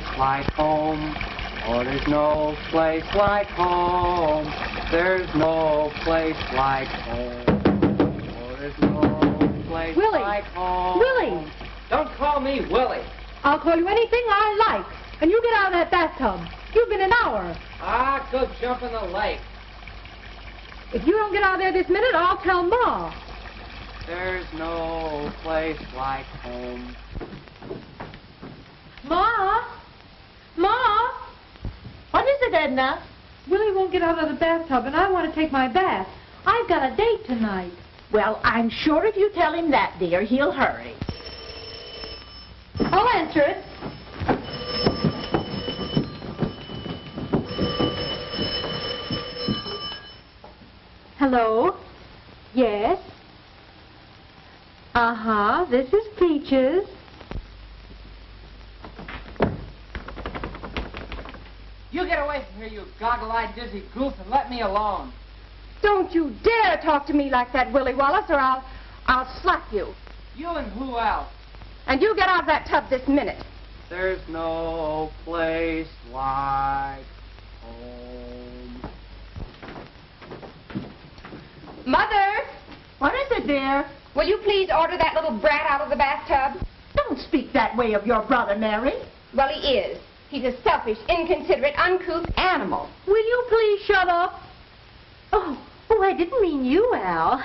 place like home. Oh, there's no place like home. There's no place like home. Oh, there's no place Willie. like home. Willie! Don't call me Willie. I'll call you anything I like. And you get out of that bathtub. You've been an hour. Ah, go jump in the lake. If you don't get out of there this minute, I'll tell Ma. There's no place like home. Ma? Ma? What is it, Edna? Willie won't get out of the bathtub, and I want to take my bath. I've got a date tonight. Well, I'm sure if you tell him that, dear, he'll hurry. I'll answer it. Hello? Yes? Uh-huh, this is Peaches. You get away from here, you goggle-eyed dizzy goof, and let me alone. Don't you dare talk to me like that, Willie Wallace, or I'll slap you. You and who else? And you get out of that tub this minute. There's no place like home. Mother, What is it, dear? will you please order that little brat out of the bathtub? Don't speak that way of your brother, Mary. Well, he is. He's a selfish, inconsiderate, uncouth animal. Will you please shut up? Oh, I didn't mean you, Al.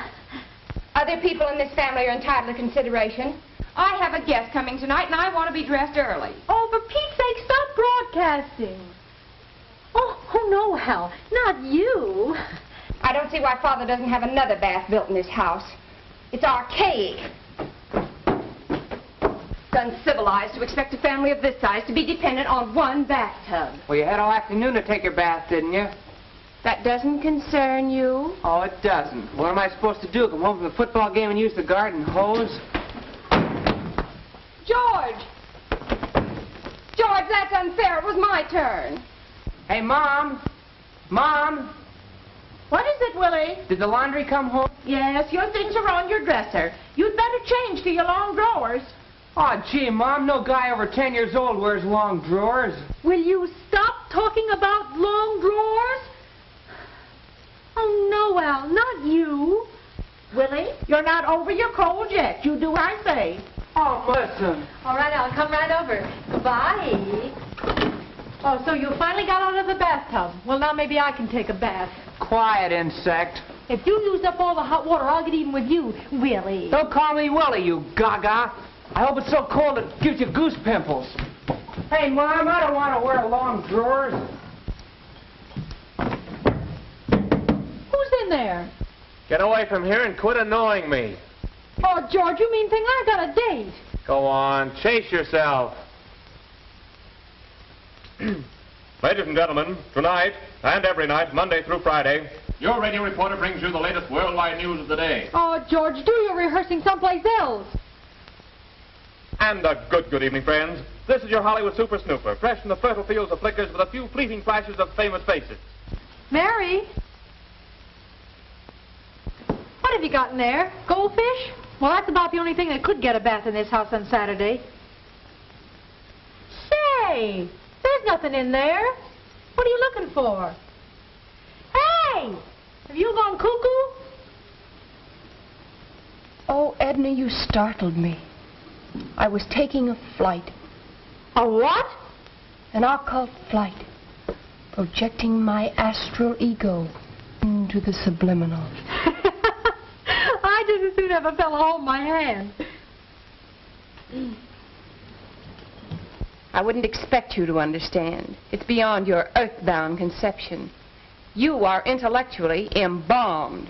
Other people in this family are entitled to consideration. I have a guest coming tonight, and I want to be dressed early. Oh, for Pete's sake, stop broadcasting. Oh, no, Al, not you. I don't see why Father doesn't have another bath built in this house. It's archaic. It's uncivilized to expect a family of this size to be dependent on one bathtub. Well, you had all afternoon to take your bath, didn't you? That doesn't concern you. Oh, it doesn't. What am I supposed to do? Come home from the football game and use the garden hose? George! George, that's unfair. It was my turn. Hey, Mom! Mom! What is it, Willie? Did the laundry come home? Yes, your things are on your dresser. You'd better change to your long drawers. Oh, gee, Mom, no guy over 10 years old wears long drawers. Will you stop talking about long drawers? Oh, no, Al, not you. Willie, you're not over your cold yet. You do what I say. Oh, listen. All right, I'll come right over. Goodbye. Oh, so you finally got out of the bathtub. Well, now maybe I can take a bath. Quiet, insect. If you use up all the hot water, I'll get even with you, Willie. Don't call me Willie, you gaga. I hope it's so cold it gives you goose pimples. Hey, Mom, I don't want to wear long drawers. Who's in there? Get away from here and quit annoying me. Oh, George, you mean thing I got a date. Go on, chase yourself. Ladies and gentlemen, tonight and every night, Monday through Friday, your radio reporter brings you the latest worldwide news of the day. Oh, George, do your rehearsing someplace else. And a good evening, friends. This is your Hollywood super snooper, fresh from the fertile fields of flickers with a few fleeting flashes of famous faces. Mary? What have you got in there? Goldfish? Well, that's about the only thing that could get a bath in this house on Saturday. Say, there's nothing in there. What are you looking for? Hey! Have you gone cuckoo? Oh, Edna, you startled me. I was taking a flight. A what? An occult flight. Projecting my astral ego into the subliminal. I just as soon have a fellow hold my hand. I wouldn't expect you to understand. It's beyond your earthbound conception. You are intellectually embalmed.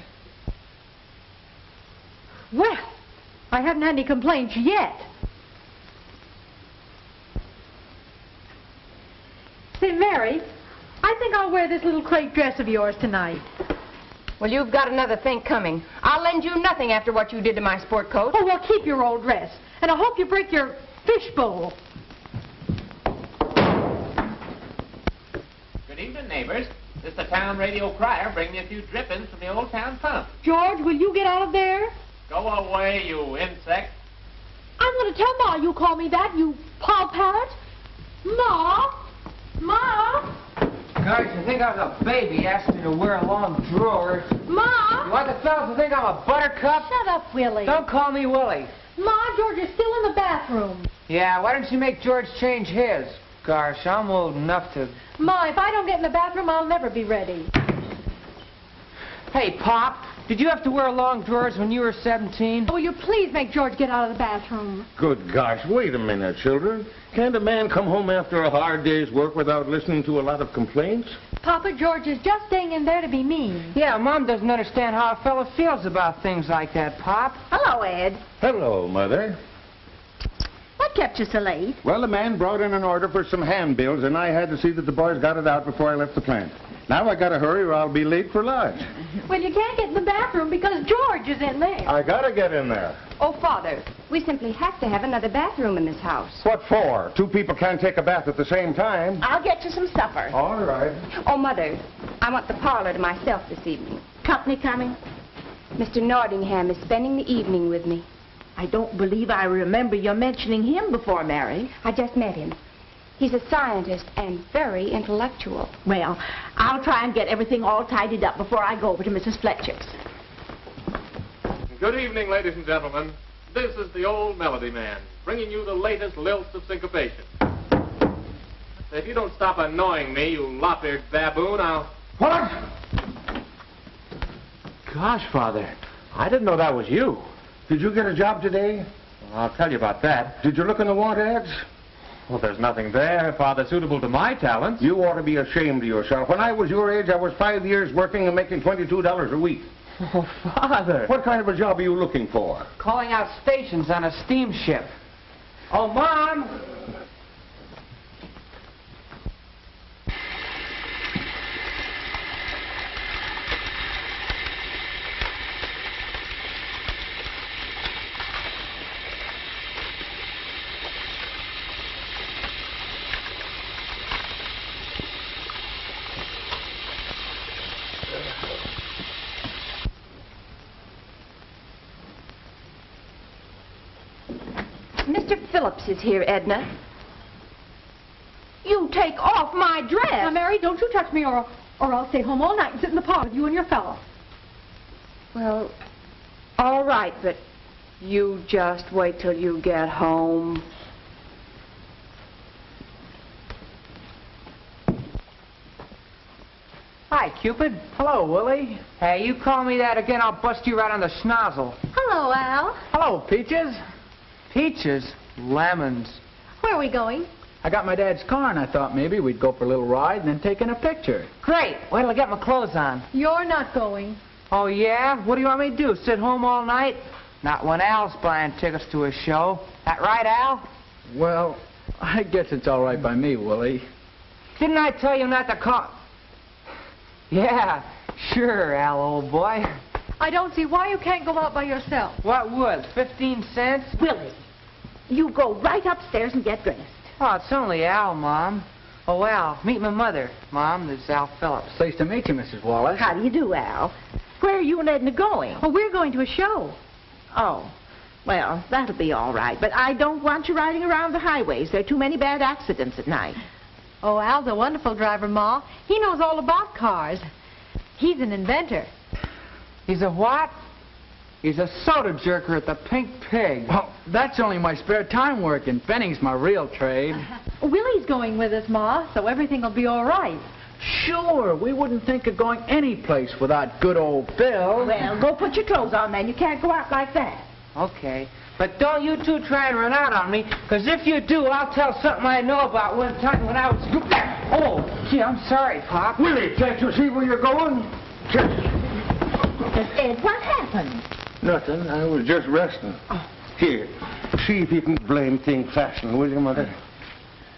Well, I haven't had any complaints yet. Say, Mary, I think I'll wear this little crepe dress of yours tonight. Well, you've got another thing coming. I'll lend you nothing after what you did to my sport coat. Oh, well, keep your old dress. And I hope you break your fishbowl. Good evening, neighbors. This is the town radio crier bringing you a few drippings from the old town pump. George, will you get out of there? Go away, you insect. I'm going to tell Ma you call me that, you paw parrot. Ma? Ma? Guys, you think I was a baby asking me to wear long drawers? Ma? You want the fellas to think I'm a buttercup? Shut up, Willie. Don't call me Willie. Ma, George is still in the bathroom. Yeah, why don't you make George change his? Gosh, I'm old enough to... Ma, if I don't get in the bathroom, I'll never be ready. Hey, Pop, did you have to wear long drawers when you were 17? Will you please make George get out of the bathroom? Good gosh, wait a minute, children. Can't a man come home after a hard day's work without listening to a lot of complaints? Papa, George is just staying in there to be mean. Yeah, Mom doesn't understand how a fella feels about things like that, Pop. Hello, Ed. Hello, Mother. What kept you so late? Well, the man brought in an order for some handbills, and I had to see that the boys got it out before I left the plant. Now I gotta hurry or I'll be late for lunch. Well, you can't get in the bathroom because George is in there. I gotta get in there. Oh, Father, we simply have to have another bathroom in this house. What for? Two people can't take a bath at the same time. I'll get you some supper. All right. Oh, Mother, I want the parlor to myself this evening. Company coming? Mr. Nordingham is spending the evening with me. I don't believe I remember you mentioning him before, Mary. I just met him. He's a scientist and very intellectual. Well, I'll try and get everything all tidied up before I go over to Mrs. Fletcher's. Good evening, ladies and gentlemen. This is the old Melody Man, bringing you the latest lilts of syncopation. If you don't stop annoying me, you lop-eared baboon, I'll... What? Gosh, Father, I didn't know that was you. Did you get a job today? Well, I'll tell you about that. Did you look in the want ads? Well, there's nothing there, Father, suitable to my talents. You ought to be ashamed of yourself. When I was your age, I was 5 years working and making $22 a week. Oh, Father. What kind of a job are you looking for? Calling out stations on a steamship. Oh, Mom! Mr. Phillips is here, Edna. You take off my dress. Now, Mary, don't you touch me or I'll stay home all night and sit in the park with you and your fella. Well, all right, but you just wait till you get home. Hi, Cupid. Hello, Willie. Hey, you call me that again, I'll bust you right on the schnozzle. Hello, Al. Hello, Peaches. Peaches? Lemons. Where are we going? I got my dad's car, and I thought maybe we'd go for a little ride and then take in a picture. Great. Wait till I get my clothes on. You're not going. Oh, yeah? What do you want me to do, sit home all night? Not when Al's buying tickets to a show. That right, Al? Well, I guess it's all right by me, Willie. Didn't I tell you not to call? Yeah, sure, Al, old boy. I don't see why you can't go out by yourself. What would? 15 cents? Willie, you go right upstairs and get dressed. Oh, it's only Al, Mom. Oh, Al, meet my mother. Mom, this is Al Phillips. Pleased to meet you, Mrs. Wallace. How do you do, Al? Where are you and Edna going? Oh, we're going to a show. Oh, well, that'll be all right. But I don't want you riding around the highways. There are too many bad accidents at night. Oh, Al's a wonderful driver, Ma. He knows all about cars. He's an inventor. He's a what? He's a soda jerker at the Pink Pig. Well, that's only my spare time work, and Benning's my real trade. Willie's going with us, Ma, so everything will be all right. Sure, we wouldn't think of going any place without good old Bill. Well, go put your clothes on, man. You can't go out like that. Okay. But don't you two try and run out on me, because if you do, I'll tell something I know about one time when I was... Oh, gee, I'm sorry, Pop. Willie, can't you see where you're going? Ed, what happened? Nothing. I was just resting. Here, see if you can blame thing fasten, will you, Mother?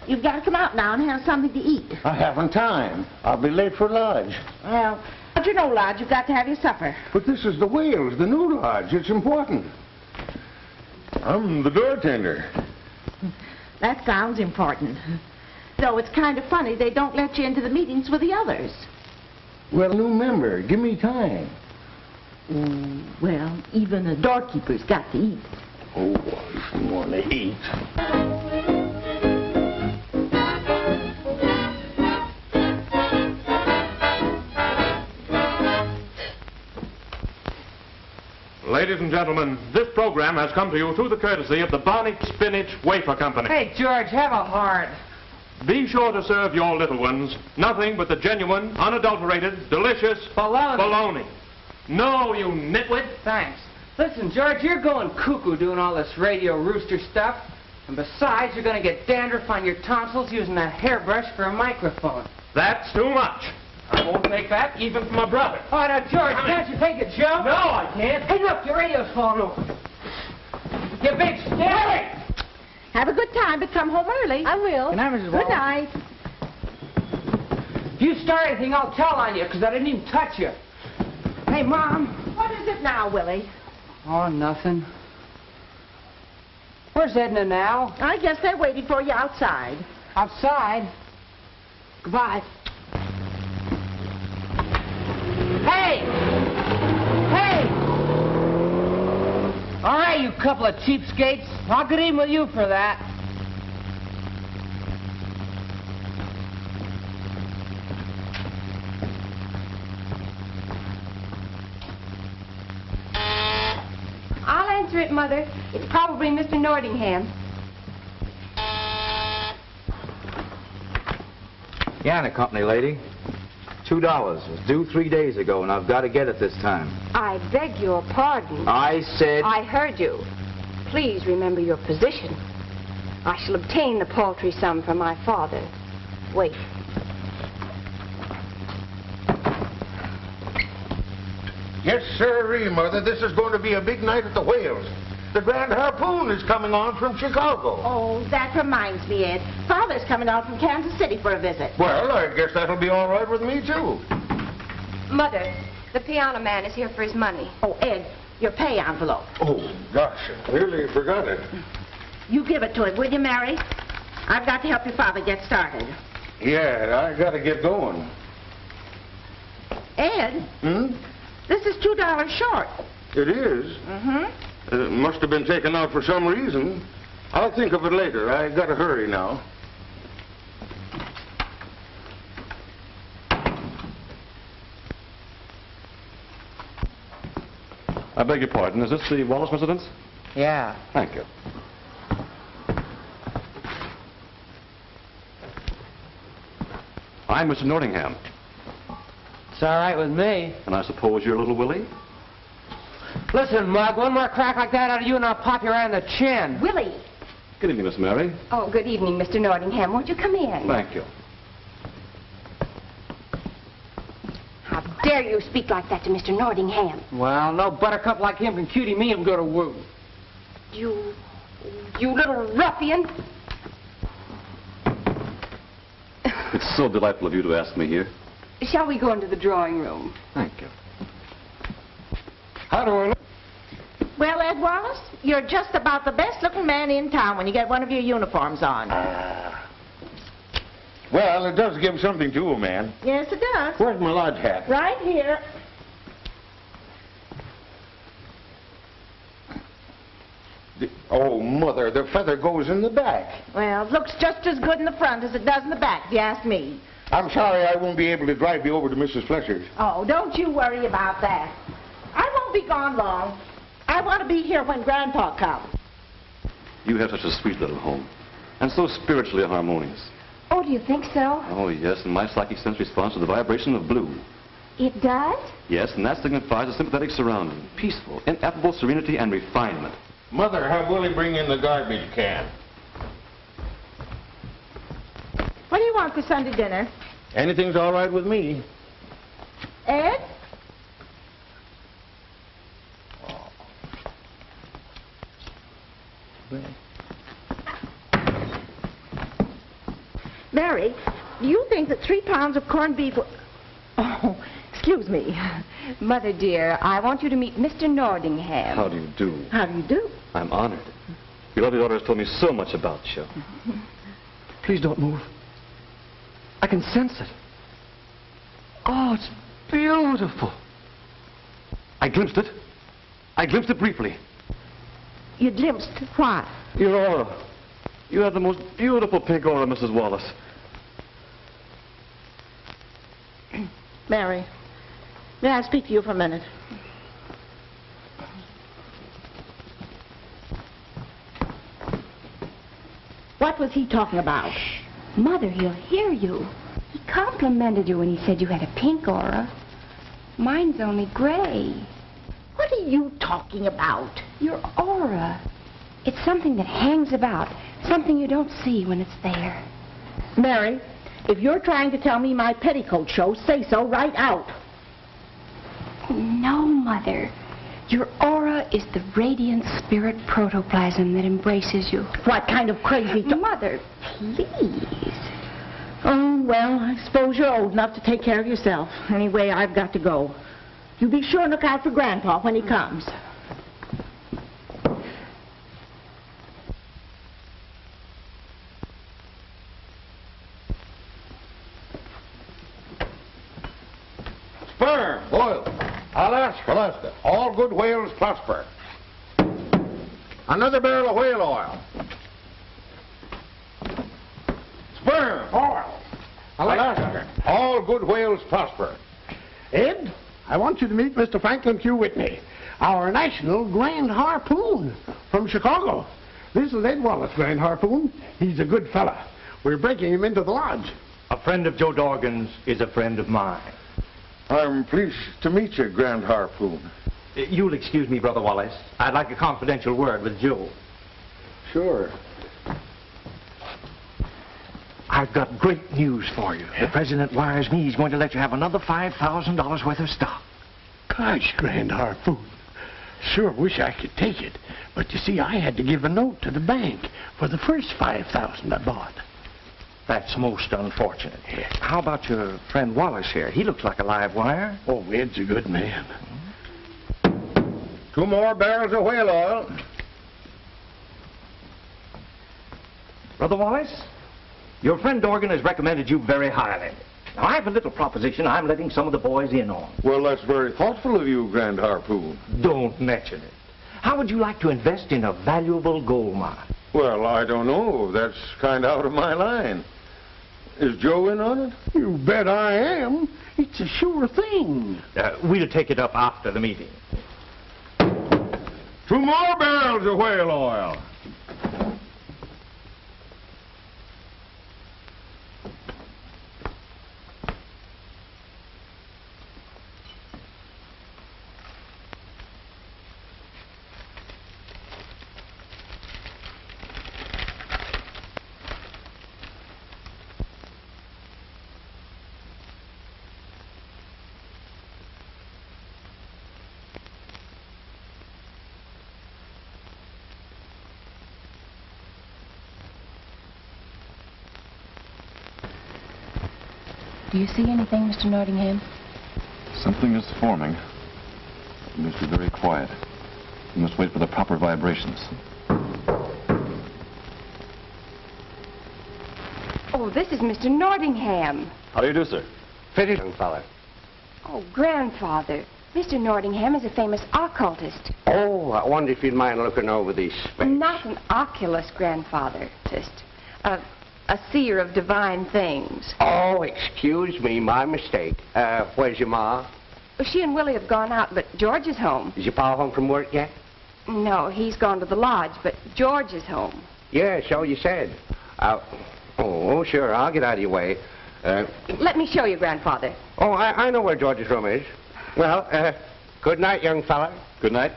You've got to come out now and have something to eat. I haven't time. I'll be late for lodge. Well, but you know, Lodge, you've got to have your supper. But this is the Wales, the new lodge. It's important. I'm the door tender. That sounds important. Though it's kind of funny they don't let you into the meetings with the others. Well, new member, give me time. Well, even a doorkeeper's got to eat. Oh, if you want to eat. Ladies and gentlemen, this program has come to you through the courtesy of the Barney Spinach Wafer Company. Hey, George, have a heart. Be sure to serve your little ones nothing but the genuine, unadulterated, delicious bologna. No, you nitwit. Thanks. Listen, George, you're going cuckoo doing all this radio rooster stuff. And besides, you're going to get dandruff on your tonsils using a hairbrush for a microphone. That's too much. I won't take that, even from a brother. Oh, now, George, can't you take a joke? No, I can't. Hey, look, your radio's falling over. You big stick! Have a good time, but come home early. I will. Good night, Mrs. Good Wallace. night. If you start anything, I'll tell on you, because I didn't even touch you. Hey, Mom. What is it now, Willie? Oh, nothing. Where's Edna now? I guess they're waiting for you outside. Outside. Goodbye. Hey! Hey! All right, you couple of cheapskates. I'll get in with you for that. I'll answer it, Mother. It's probably Mr. Nordingham. Yana Company, lady. $2. It was due 3 days ago, and I've got to get it this time. I beg your pardon. I said... I heard you. Please remember your position. I shall obtain the paltry sum from my father. Wait. Yes, sirree, Mother. This is going to be a big night at the Whales. The Grand Harpoon is coming on from Chicago. Oh, that reminds me, Ed. Father's coming out from Kansas City for a visit. Well, I guess that'll be all right with me, too. Mother, the piano man is here for his money. Oh, Ed, your pay envelope. Oh, gosh, I nearly forgot it. You give it to him, will you, Mary? I've got to help your father get started. Yeah, I got to get going. Ed, Hmm? this is $2 short. It is? Mm-hmm. It must have been taken out for some reason. I'll think of it later. I got to hurry now. I beg your pardon. Is this the Wallace residence? Yeah. Thank you. I'm Mr. Nordingham. It's all right with me. And I suppose you're little Willie? Listen, Mug, one more crack like that out of you and I'll pop you right in the chin. Willie. Good evening, Miss Mary. Oh, good evening, Mr. Nordingham. Won't you come in? Thank you. How dare you speak like that to Mr. Nordingham? Well, no buttercup like him can cutie me and go to woo. You little ruffian. It's so delightful of you to ask me here. Shall we go into the drawing room? Thank you. How do I look? Well, Ed Wallace, you're just about the best-looking man in town when you get one of your uniforms on. Well, it does give something to a man. Yes, it does. Where's my lodge hat? Right here. Oh, Mother, the feather goes in the back. Well, it looks just as good in the front as it does in the back, if you ask me. I'm sorry I won't be able to drive you over to Mrs. Fletcher's. Oh, don't you worry about that. I won't be gone long. I want to be here when Grandpa comes. You have such a sweet little home. And so spiritually harmonious. Oh, do you think so? Oh, yes, and my psychic sense responds to the vibration of blue. It does? Yes, and that signifies a sympathetic surrounding. Peaceful, ineffable serenity and refinement. Mother, have Willie bring in the garbage can. What do you want for Sunday dinner? Anything's all right with me. Ed? Mary, do you think that 3 pounds of corned beef will... Oh, excuse me. Mother, dear, I want you to meet Mr. Nordingham. How do you do? How do you do? I'm honored. Your lovely daughter has told me so much about you. Please don't move. I can sense it. Oh, it's beautiful. I glimpsed it. I glimpsed it briefly. You glimpsed what? Your aura. You have the most beautiful pink aura, Mrs. Wallace. Mary, may I speak to you for a minute? What was he talking about? Shh. Mother, he'll hear you. He complimented you when he said you had a pink aura. Mine's only gray. What are you talking about? Your aura. It's something that hangs about, something you don't see when it's there. Mary, if you're trying to tell me my petticoat shows, say so right out. No, Mother. Your aura is the radiant spirit protoplasm that embraces you. What kind of crazy... Mother, please. Oh, well, I suppose you're old enough to take care of yourself. Anyway, I've got to go. You be sure and look out for Grandpa when he comes. Sperm, boil. Alas, Celeste, all good whales prosper. Another barrel of whale oil. Sperm, oil. Alaska, all good whales prosper. Ed, I want you to meet Mr. Franklin Q. Whitney, our national Grand Harpoon from Chicago. This is Ed Wallace, Grand Harpoon. He's a good fella. We're breaking him into the lodge. A friend of Joe Dorgan's is a friend of mine. I'm pleased to meet you, Grand Harpoon. You'll excuse me, Brother Wallace. I'd like a confidential word with Joe. Sure. I've got great news for you. The president wires me he's going to let you have another $5,000 worth of stock. Gosh, Grand Harpoon. Sure wish I could take it. But you see, I had to give a note to the bank for the first $5,000 I bought. That's most unfortunate. How about your friend Wallace here? He looks like a live wire. Oh, Ed's a good man. 2 more barrels of whale oil. Brother Wallace, your friend Dorgan has recommended you very highly. Now, I have a little proposition I'm letting some of the boys in on. Well, that's very thoughtful of you, Grand Harpoon. Don't mention it. How would you like to invest in a valuable gold mine? Well, I don't know. That's kind of out of my line. Is Joe in on it? You bet I am. It's a sure thing. We'll take it up after the meeting. 2 more barrels of whale oil. Do you see anything, Mr. Nordingham? Something is forming. You must be very quiet. You must wait for the proper vibrations. Oh, this is Mr. Nordingham. How do you do, sir? Fitted, young fella. Oh, Grandfather. Mr. Nordingham is a famous occultist. Oh, I wonder if you'd mind looking over these specs. Not an oculist, Grandfather. Just a seer of divine things. Oh, excuse me, my mistake. Where's your ma? Well, she and Willie have gone out, but George is home. Is your pa home from work yet? No, he's gone to the lodge, but George is home. Yeah, so you said. Oh, sure, I'll get out of your way. Let me show you, Grandfather. Oh, I know where George's room is. Well, good night, young fella. Good night.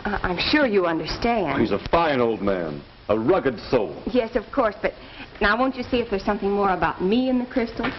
I'm sure you understand. He's a fine old man. A rugged soul. Yes, of course, but now won't you see if there's something more about me in the crystals?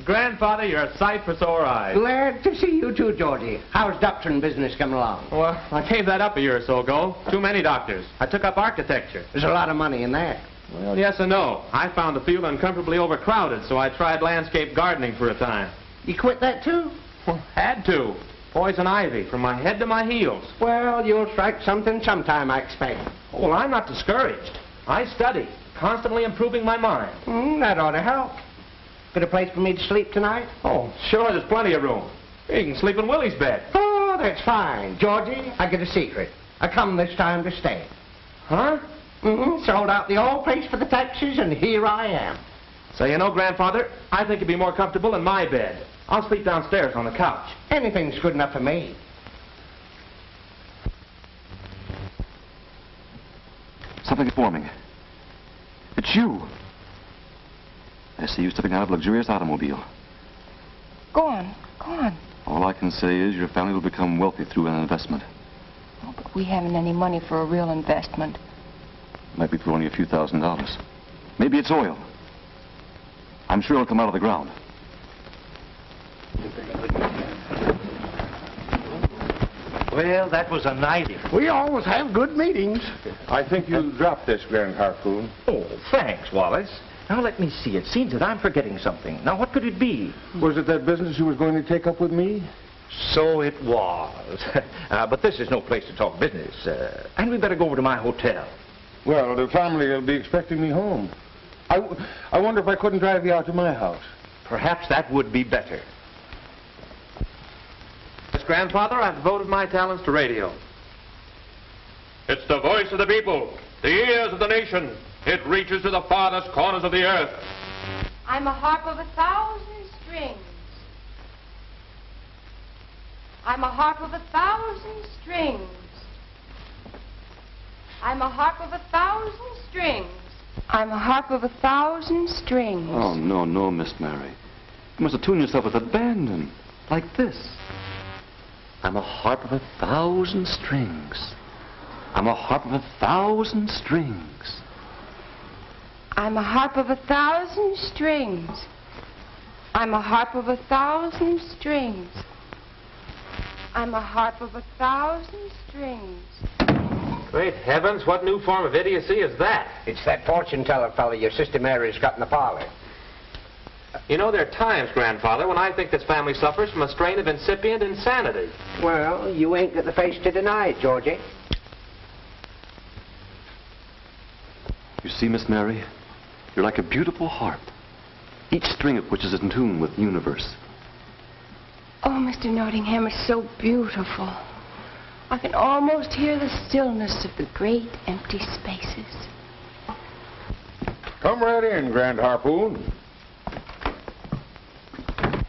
Grandfather, you're a sight for sore eyes. Glad to see you too, Georgie. How's doctoring business coming along? Well, I gave that up a year or so ago. Too many doctors. I took up architecture. There's a lot of money in that. Well, yes and no. I found the field uncomfortably overcrowded, so I tried landscape gardening for a time. You quit that too? Well, had to. Poison ivy from my head to my heels. Well, you'll strike something sometime, I expect. Well, I'm not discouraged. I study, constantly improving my mind. That ought to help. Got a place for me to sleep tonight? Oh, sure, there's plenty of room. You can sleep in Willie's bed. Oh, that's fine. Georgie, I get a secret. I come this time to stay. Huh? Sold out the old place for the taxes, and here I am. So, you know, Grandfather, I think you'd be more comfortable in my bed. I'll sleep downstairs on the couch. Anything's good enough for me. Something is forming. It's you. I see you stepping out of a luxurious automobile. Go on, go on. All I can say is your family will become wealthy through an investment. Oh, but we haven't any money for a real investment. Might be for only a few $1,000s. Maybe it's oil. I'm sure it'll come out of the ground. Well, that was a nice. We always have good meetings. I think you dropped this, Grand Harpoon. Oh, thanks, Wallace. Now, let me see. It seems that I'm forgetting something. Now, what could it be? Was it that business you was going to take up with me? So it was. But this is no place to talk business. And we better go over to my hotel. Well, the family will be expecting me home. I wonder if I couldn't drive you out to my house. Perhaps that would be better. Yes, Grandfather, I've devoted my talents to radio. It's the voice of the people, the ears of the nation. It reaches to the farthest corners of the earth. I'm a harp of 1,000 strings. I'm a harp of 1,000 strings. I'm a harp of 1,000 strings. I'm a harp of 1,000 strings. Oh, no, no, Miss Mary. You must have tuned yourself with abandon, like this. I'm a harp of 1,000 strings. I'm a harp of 1,000 strings. I'm a harp of 1,000 strings. I'm a harp of 1,000 strings. I'm a harp of 1,000 strings. Great heavens, what new form of idiocy is that? It's that fortune teller fella your sister Mary's got in the parlor. You know, there are times, Grandfather, when I think this family suffers from a strain of incipient insanity. Well, you ain't got the face to deny it, Georgie. You see, Miss Mary, you're like a beautiful harp, each string of which is in tune with the universe. Oh, Mr. Nordingham, it's so beautiful. I can almost hear the stillness of the great empty spaces. Come right in, Grand Harpoon.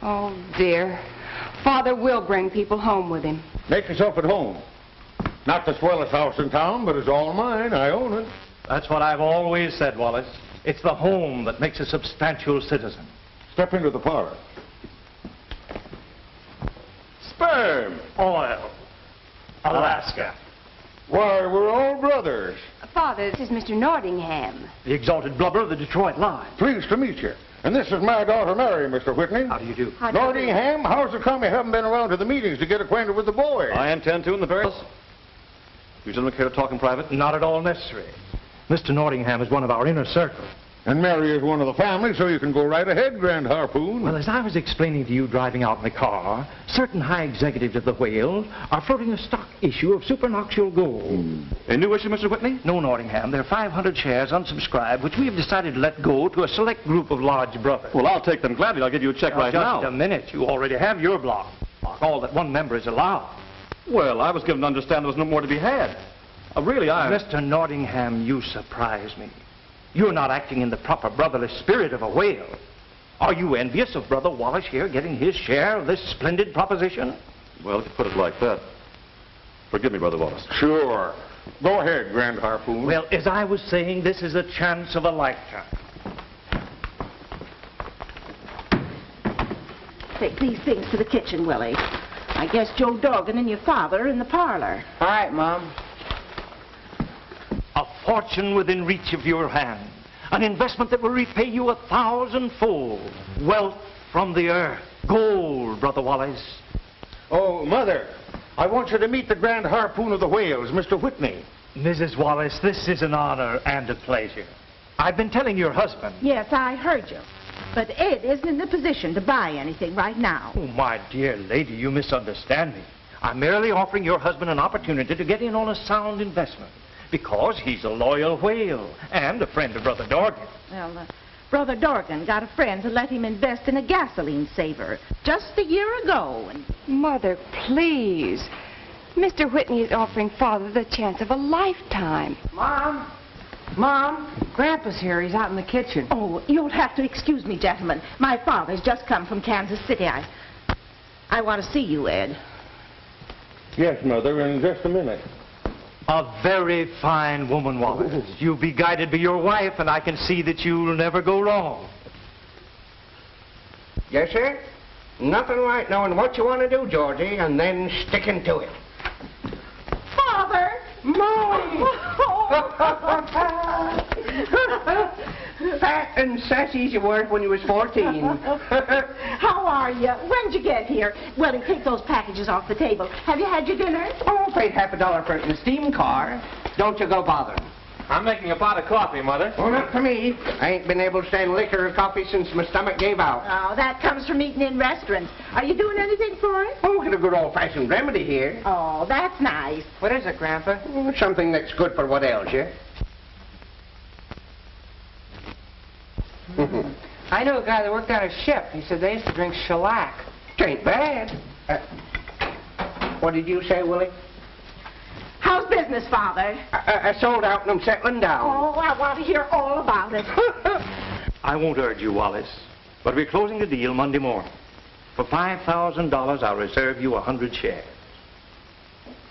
Oh, dear. Father will bring people home with him. Make yourself at home. Not the swellest house in town, but it's all mine. I own it. That's what I've always said, Wallace. It's the home that makes a substantial citizen. Step into the parlor. Sperm. Oil. Alaska. Why, we're all brothers. Father, this is Mr. Nordingham. The exalted blubber of the Detroit line. Pleased to meet you. And this is my daughter, Mary, Mr. Whitney. How do you do? Nordingham, how's it come you haven't been around to the meetings to get acquainted with the boys? I intend to in the very... You gentlemen care to talk in private? Not at all necessary. Mr. Nordingham is one of our inner circle. And Mary is one of the family, so you can go right ahead, Grand Harpoon. Well, as I was explaining to you driving out in the car, certain high executives of the Whale are floating a stock issue of supernoctial gold. A new issue, Mr. Whitney? No, Nordingham. There are 500 shares unsubscribed, which we have decided to let go to a select group of large brothers. Well, I'll take them gladly. I'll give you a check right now. Just a minute. You already have your block. All that one member is allowed. Well, I was given to understand there was no more to be had. Really, Mr. Nordingham, you surprise me. You're not acting in the proper brotherly spirit of a whale. Are you envious of Brother Wallace here getting his share of this splendid proposition? Well, if you put it like that. Forgive me, Brother Wallace. Sure. Go ahead, Grand Harpoon. Well, as I was saying, this is a chance of a lifetime. Take these things to the kitchen, Willie. I guess Joe Dorgan and your father are in the parlor. All right, Mom. A fortune within reach of your hand. An investment that will repay you 1,000-fold. Wealth from the earth. Gold, Brother Wallace. Oh, Mother, I want you to meet the Grand Harpoon of the Whales, Mr. Whitney. Mrs. Wallace, this is an honor and a pleasure. I've been telling your husband. Yes, I heard you. But Ed isn't in the position to buy anything right now. Oh, my dear lady, you misunderstand me. I'm merely offering your husband an opportunity to get in on a sound investment. Because he's a loyal whale and a friend of Brother Dorgan. Well, Brother Dorgan got a friend to let him invest in a gasoline saver just a year ago. And Mother, please. Mr. Whitney is offering Father the chance of a lifetime. Mom, Grandpa's here. He's out in the kitchen. Oh, you'll have to excuse me, gentlemen. My father's just come from Kansas City. I want to see you, Ed. Yes, Mother, in just a minute. A very fine woman, Wallace. You'll be guided by your wife, and I can see that you'll never go wrong. Yes, sir? Nothing like knowing what you want to do, Georgie, and then sticking to it. Father! Molly! Fat and sassy you were when you was 14. How are you? When'd you get here? Willie, take those packages off the table. Have you had your dinner? Oh, paid $50 for it in the steam car. Don't you go bothering. I'm making a pot of coffee, Mother. Well, not for me. I ain't been able to stand liquor or coffee since my stomach gave out. Oh, that comes from eating in restaurants. Are you doing anything for it? Oh, get a good old-fashioned remedy here. Oh, that's nice. What is it, Grandpa? Something that's good for what ails you. I know a guy that worked on a ship. He said they used to drink shellac. Tain't bad. What did you say, Willie? How's business, Father? I sold out and I'm settling down. Oh, I want to hear all about it. I won't urge you, Wallace, but we're closing the deal Monday morning. For $5,000, I'll reserve you 100 shares.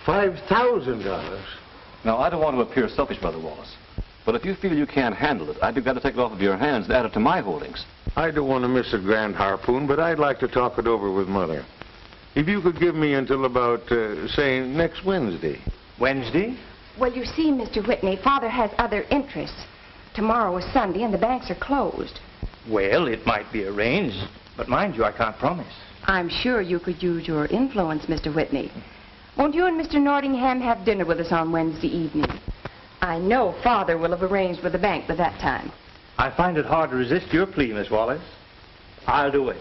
$5,000? Now, I don't want to appear selfish, Brother Wallace, but if you feel you can't handle it, I'd be glad to take it off of your hands and add it to my holdings. I don't want to miss a grand harpoon, but I'd like to talk it over with Mother. If you could give me until about, say, next Wednesday. Wednesday? Well, you see, Mr. Whitney, Father has other interests. Tomorrow is Sunday and the banks are closed. Well, it might be arranged, but mind you, I can't promise. I'm sure you could use your influence, Mr. Whitney. Won't you and Mr. Nordingham have dinner with us on Wednesday evening? I know Father will have arranged with the bank by that time. I find it hard to resist your plea, Miss Wallace. I'll do it.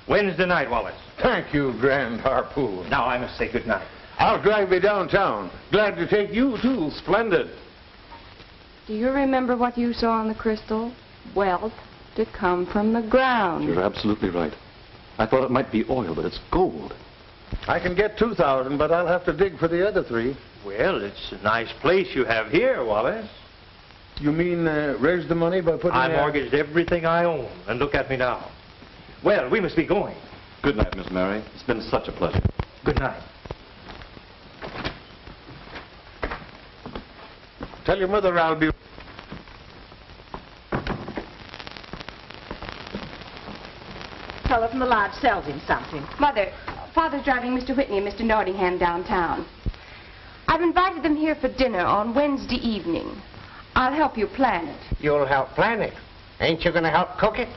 Wednesday night, Wallace. Thank you, Grand Harpoon. Now I must say good night. I'll drive you downtown. Glad to take you, too. Splendid. Do you remember what you saw on the crystal? Wealth to come from the ground. You're absolutely right. I thought it might be oil, but it's gold. I can get 2,000, but I'll have to dig for the other 3. Well, it's a nice place you have here, Wallace. You mean raise the money by putting... I mortgaged everything I own, and look at me now. Well, we must be going. Good night, Miss Mary. It's been such a pleasure. Good night. Tell your mother I'll be... Fellow from the lodge sells him something. Mother, Father's driving Mr. Whitney and Mr. Nordingham downtown. I've invited them here for dinner on Wednesday evening. I'll help you plan it. You'll help plan it. Ain't you going to help cook it?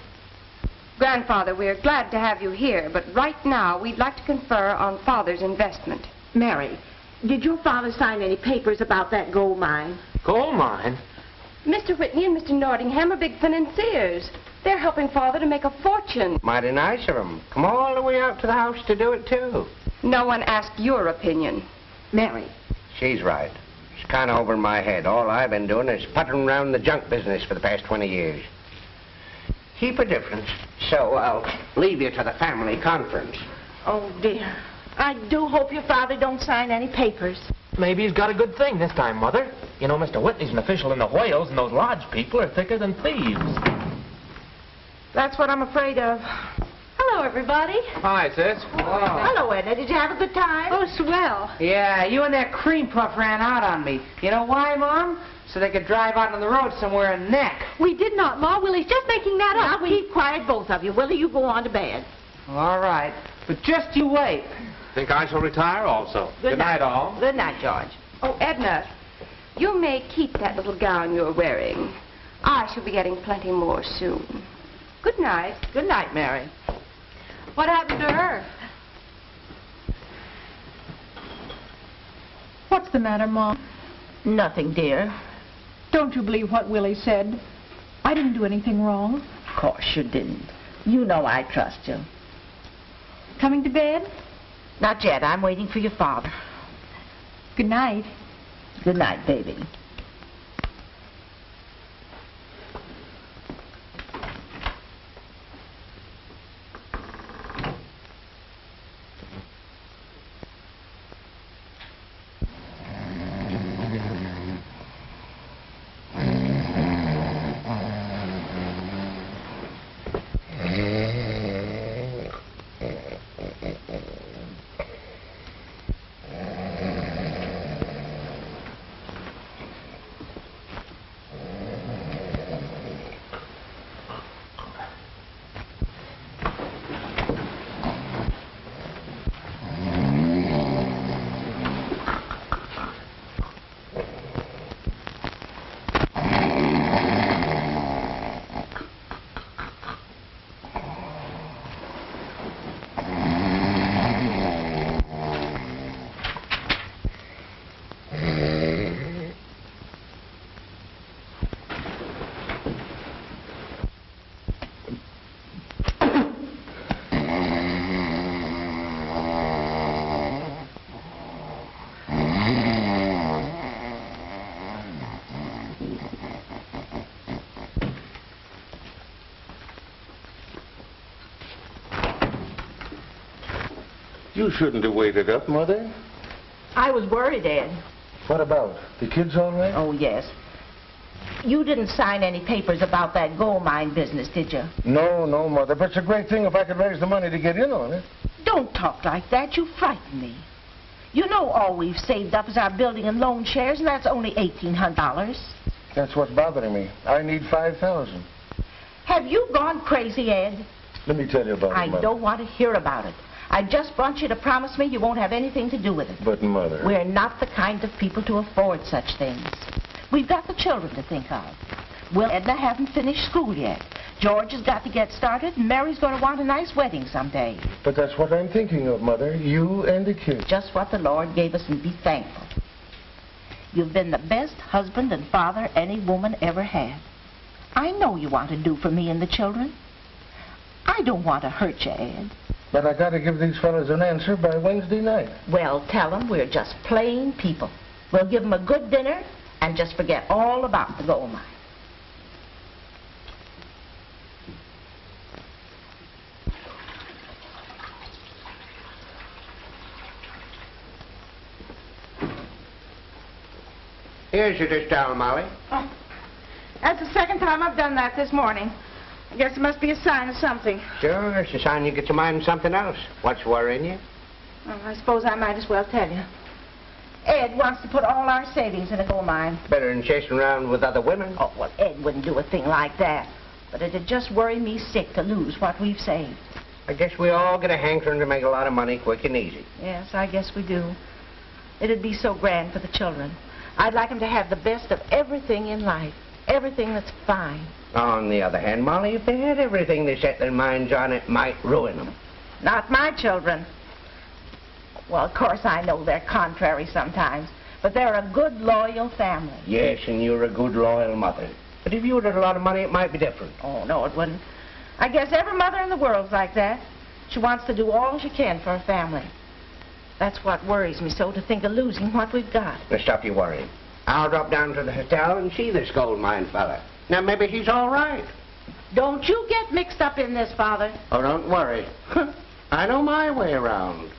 Grandfather, we're glad to have you here, but right now we'd like to confer on Father's investment. Mary, did your father sign any papers about that gold mine? Gold mine? Mr. Whitney and Mr. Nordingham are big financiers. They're helping Father to make a fortune. Mighty nice of them. Come all the way out to the house to do it, too. No one asked your opinion. Mary. She's right. It's kind of over my head. All I've been doing is puttering around the junk business for the past 20 years. Heap of difference. So I'll leave you to the family conference. Oh, dear. I do hope your father don't sign any papers. Maybe he's got a good thing this time, Mother. You know, Mr. Whitney's an official in the whales, and those lodge people are thicker than thieves. That's what I'm afraid of. Hello, everybody. Hi, sis. Hello, Edna. Did you have a good time? Oh, swell. Yeah, you and that cream puff ran out on me. You know why, Mom? So they could drive out on the road somewhere and neck. We did not, Ma. Willie's just making that up. Now, keep quiet, both of you. Willie, you go on to bed. All right. But just you wait. Think I shall retire also. Good night, all. Good night, George. Oh, Edna, you may keep that little gown you're wearing. I shall be getting plenty more soon. Good night. Good night, Mary. What happened to her? What's the matter, Mom? Nothing, dear. Don't you believe what Willie said? I didn't do anything wrong. Of course you didn't. You know I trust you. Coming to bed? Not yet. I'm waiting for your father. Good night. Good night, baby. You shouldn't have waited up, Mother. I was worried, Ed. What about? The kids all right? Oh, yes. You didn't sign any papers about that gold mine business, did you? No, Mother, but it's a great thing if I could raise the money to get in on it. Don't talk like that. You frighten me. You know all we've saved up is our building and loan shares, and that's only $1,800. That's what's bothering me. I need $5,000. Have you gone crazy, Ed? Let me tell you about it, I Mother. don't want to hear about it. I just want you to promise me you won't have anything to do with it. But, Mother... We're not the kind of people to afford such things. We've got the children to think of. Will Edna haven't finished school yet. George has got to get started, and Mary's going to want a nice wedding someday. But that's what I'm thinking of, Mother. You and the kids. Just what the Lord gave us, and be thankful. You've been the best husband and father any woman ever had. I know you want to do for me and the children. I don't want to hurt you, Ed. But I got to give these fellas an answer by Wednesday night. Well, tell them we're just plain people. We'll give them a good dinner and just forget all about the gold mine. Here's your dish towel, Molly. Oh, that's the second time I've done that this morning. I guess it must be a sign of something. Sure, it's a sign you get your mind on something else. What's worrying you? Well, I suppose I might as well tell you. Ed wants to put all our savings in a gold mine. Better than chasing around with other women. Oh, well, Ed wouldn't do a thing like that. But it'd just worry me sick to lose what we've saved. I guess we all get a hankering to make a lot of money quick and easy. Yes, I guess we do. It'd be so grand for the children. I'd like them to have the best of everything in life. Everything that's fine. On the other hand, Molly, if they had everything they set their minds on, it might ruin them. Not my children. Well, of course, I know they're contrary sometimes, but they're a good, loyal family. Yes, and you're a good, loyal mother. But if you had a lot of money, it might be different. Oh, no, it wouldn't. I guess every mother in the world's like that. She wants to do all she can for her family. That's what worries me so, to think of losing what we've got. Now, stop your worrying. I'll drop down to the hotel and see this gold mine fella. Now, maybe he's all right. Don't you get mixed up in this, Father. Oh, don't worry. I know my way around.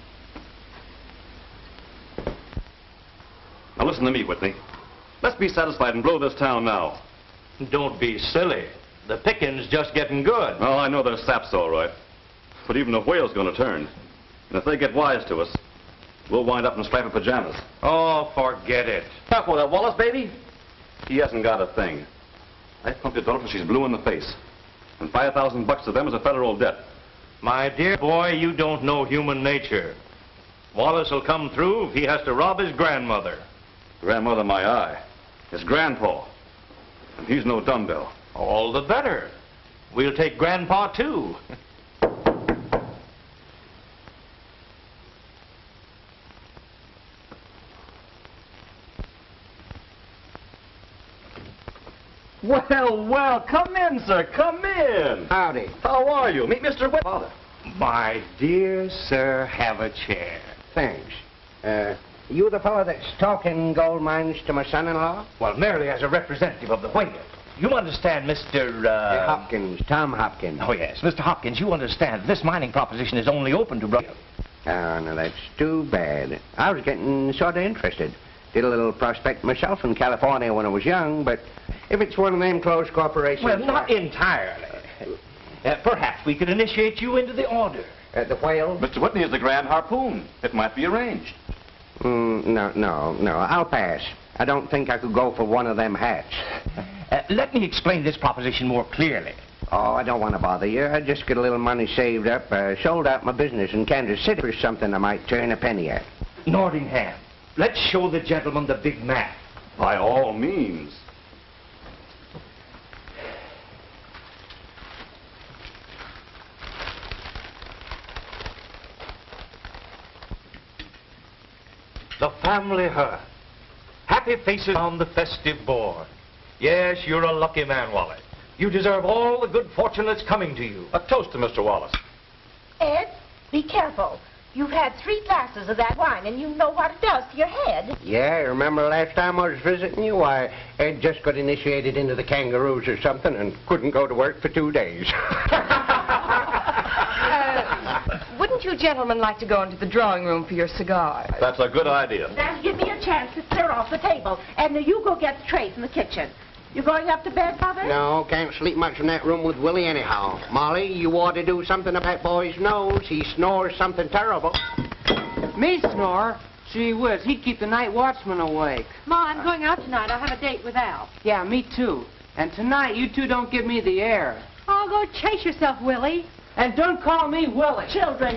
Now listen to me, Whitney. Let's be satisfied and blow this town now. Don't be silly. The picking's just getting good. Oh, I know there's saps all right. But even the whale's going to turn. And if they get wise to us, we'll wind up in striped pajamas. Oh, forget it. Talk with that Wallace, baby. He hasn't got a thing. I pumped your daughter till she's blue in the face. And $5,000 to them is a federal debt. My dear boy, you don't know human nature. Wallace will come through if he has to rob his grandmother. Grandmother, my eye. It's Grandpa. And he's no dumbbell. All the better. We'll take Grandpa, too. Well, come in, sir, come in. Howdy. How are you? Meet Mr. Father. My dear sir, have a chair. Thanks. You the fellow that's talking gold mines to my son-in-law? Well, merely as a representative of the whale. You understand, Mr. Hopkins, Tom Hopkins. Oh, yes, Mr. Hopkins, you understand this mining proposition is only open to brothers. Oh, no, that's too bad. I was getting sort of interested. Did a little prospect myself in California when I was young, but if it's one of them closed corporations... Well, not entirely. Perhaps we could initiate you into the order. The whale? Mr. Whitney is the Grand Harpoon. It might be arranged. No. I'll pass. I don't think I could go for one of them hats. Let me explain this proposition more clearly. Oh, I don't want to bother you. I just get a little money saved up, sold out my business in Kansas City for something I might turn a penny at. Nordingham, let's show the gentleman the big map. By all means. The family hearth. Happy faces on the festive board. Yes, you're a lucky man, Wallace. You deserve all the good fortune that's coming to you. A toast to Mr. Wallace. Ed, be careful. You've had 3 glasses of that wine, and you know what it does to your head. Yeah, remember last time I was visiting you? Why, Ed just got initiated into the kangaroos or something and couldn't go to work for 2 days. Wouldn't Wouldn't you gentlemen like to go into the drawing room for your cigars? That's a good idea. That'll give me a chance to clear off the table. Edna, you go get the trays in the kitchen. You going up to bed, Mother? No, can't sleep much in that room with Willie anyhow. Molly, you ought to do something about that boy's nose. He snores something terrible. Me snore? Gee whiz, he'd keep the night watchman awake. Ma, I'm going out tonight. I have a date with Al. Yeah, me too. And tonight, you two don't give me the air. Oh, go chase yourself, Willie. And don't call me Willie. Children.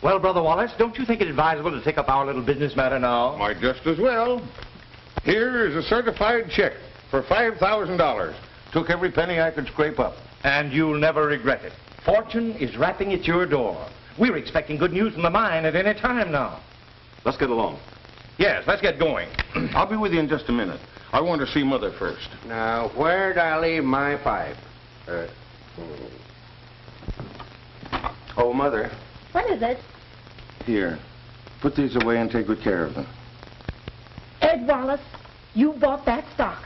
Well, Brother Wallace, don't you think it advisable to take up our little business matter now? Might just as well. Here is a certified check for $5,000. Took every penny I could scrape up. And you'll never regret it. Fortune is rapping at your door. We're expecting good news from the mine at any time now. Let's get along. Yes, let's get going. I'll be with you in just a minute. I want to see Mother first. Now, where'd I leave my pipe? Oh, Mother. What is it? Here. Put these away and take good care of them. Ed Wallace, you bought that stock.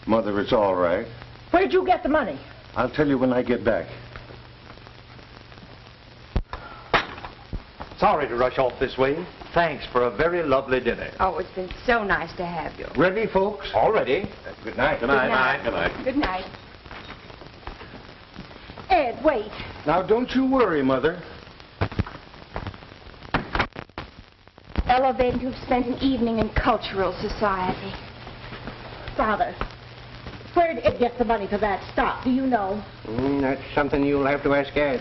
Mother, it's all right. Where'd you get the money? I'll tell you when I get back. Sorry to rush off this way. Thanks for a very lovely dinner. Oh, it's been so nice to have you. Ready, folks? All ready. Good night. Good night. Good night. Good night. Ed, wait. Now, don't you worry, Mother. Elevated to have spent an evening in cultural society. Father, where did Ed get the money for that stock? Do you know? That's something you'll have to ask Ed.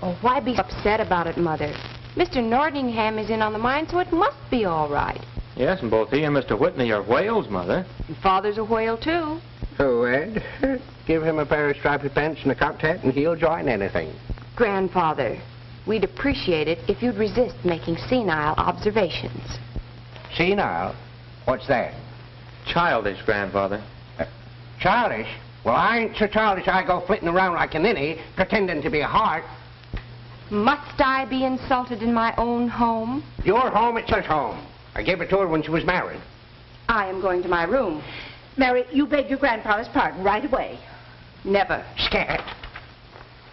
Oh, why be upset about it, Mother? Mr. Nordingham is in on the mine, so it must be all right. Yes, and both he and Mr. Whitney are whales, Mother. And Father's a whale, too. So, Ed, give him a pair of striped pants and a cocked hat, and he'll join anything. Grandfather, we'd appreciate it if you'd resist making senile observations. Senile? What's that? Childish, Grandfather. Childish? Well, I ain't so childish I go flitting around like a ninny, pretending to be a heart. Must I be insulted in my own home? Your home, it's her home. I gave it to her when she was married. I am going to my room. Mary, you beg your grandfather's pardon right away. Never. Scat.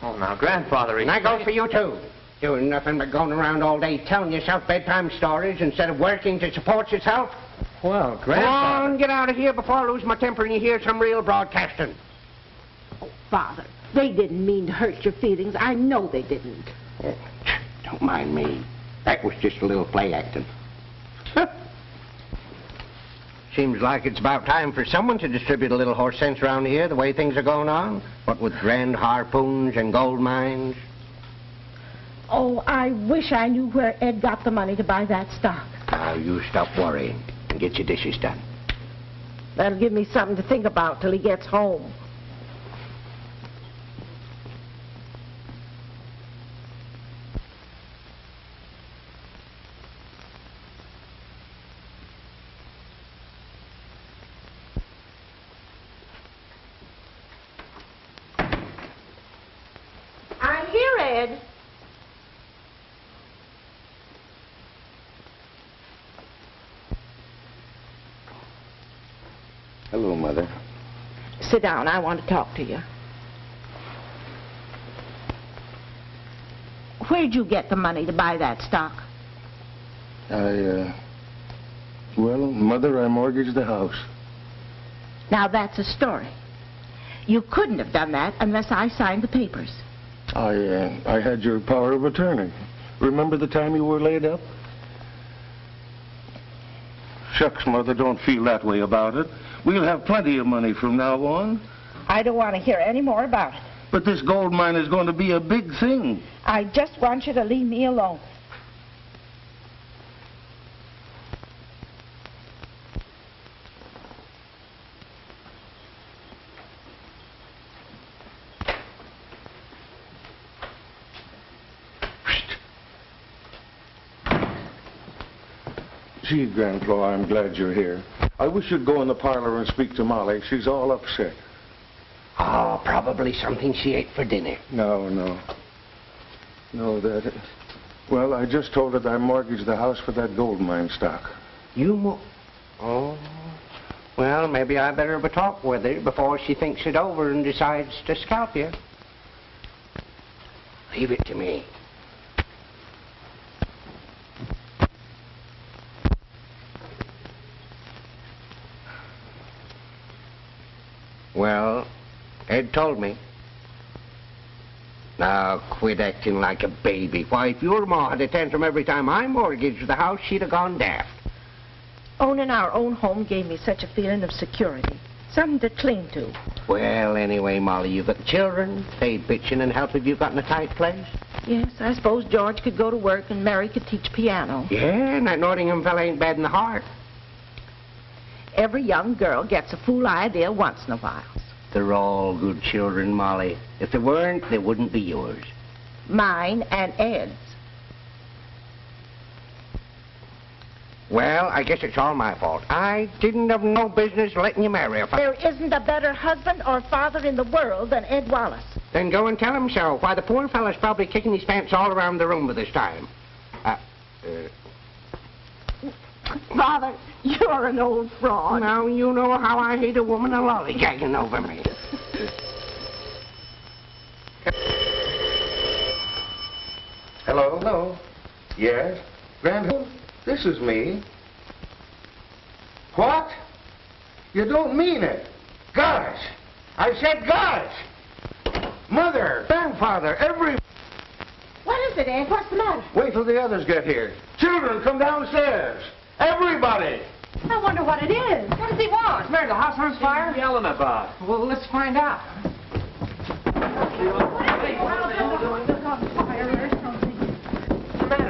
Oh, now, Grandfather, And that goes for you, too. Doing nothing but going around all day telling yourself bedtime stories instead of working to support yourself. Well, Come Grandfather... on, get out of here before I lose my temper and you hear some real broadcasting. Oh, Father, they didn't mean to hurt your feelings. I know they didn't. Don't mind me. That was just a little play acting. Seems like it's about time for someone to distribute a little horse sense around here, the way things are going on. What with grand harpoons and gold mines. Oh, I wish I knew where Ed got the money to buy that stock. Now, you stop worrying and get your dishes done. That'll give me something to think about till he gets home. I'm here, Ed. Hello, Mother. Sit down. I want to talk to you. Where'd you get the money to buy that stock? Well, Mother, I mortgaged the house. Now, that's a story. You couldn't have done that unless I signed the papers. I had your power of attorney. Remember the time you were laid up? Shucks, Mother, don't feel that way about it. We'll have plenty of money from now on. I don't want to hear any more about it. But this gold mine is going to be a big thing. I just want you to leave me alone. Gee, Grandpa, I'm glad you're here. I wish you'd go in the parlor and speak to Molly. She's all upset. Oh, probably something she ate for dinner. No, well, I just told her that I mortgaged the house for that gold mine stock. Oh. Well, maybe I better have a talk with her before she thinks it over and decides to scalp you. Leave it to me. Well, Ed told me. Now, quit acting like a baby. Why, if your ma had a tantrum every time I mortgaged the house, she'd have gone daft. Owning our own home gave me such a feeling of security. Something to cling to. Well, anyway, Molly, you've got the children. They'd bitch in and help if you got in a tight place. Yes, I suppose George could go to work and Mary could teach piano. Yeah, and that Nordingham fella ain't bad in the heart. Every young girl gets a fool idea once in a while. They're all good children, Molly. If they weren't, they wouldn't be yours. Mine and Ed's. Well, I guess it's all my fault. I didn't have no business letting you marry a There isn't a better husband or father in the world than Ed Wallace. Then go and tell him so. Why, the poor fella's probably kicking his pants all around the room by this time. Father, you're an old fraud. Now, you know how I hate a woman a lollygagging over me. Hello? Hello? Yes? Randall? This is me. What? You don't mean it. Gosh! I said gosh! Mother, grandfather, every... What is it, Ed? What's the matter? Wait till the others get here. Children, come downstairs. Everybody! I wonder what it is. What does he want? Mary, the house on fire? What are you yelling about? Well, let's find out.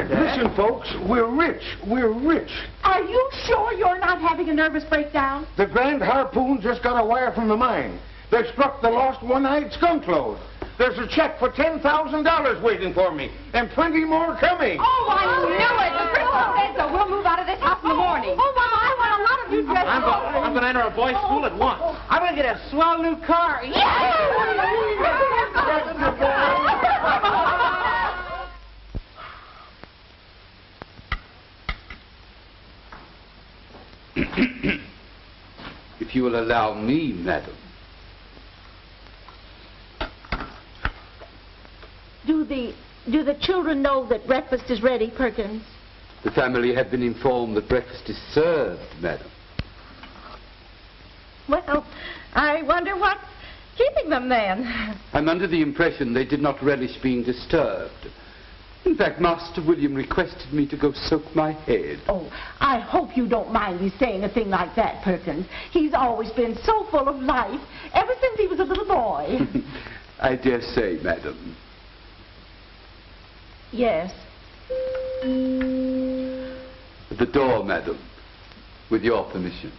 Listen, folks, we're rich. We're rich. Are you sure you're not having a nervous breakdown? The Grand Harpoon just got a wire from the mine. They struck the lost one-eyed skunk load. There's a check for $10,000 waiting for me, and 20 more coming. Oh, I knew it. The principal said so. We'll move out of this house in the morning. Oh, Mama, I want a lot of you dressed. I'm going to enter a boys' school at once. I'm going to get a swell new car. If you will allow me, madam. Do the children know that breakfast is ready, Perkins? The family have been informed that breakfast is served, madam. Well, I wonder what's keeping them then. I'm under the impression they did not relish being disturbed. In fact, Master William requested me to go soak my head. Oh, I hope you don't mind me saying a thing like that, Perkins. He's always been so full of life, ever since he was a little boy. I dare say, madam. Yes. At the door, madam, with your permission.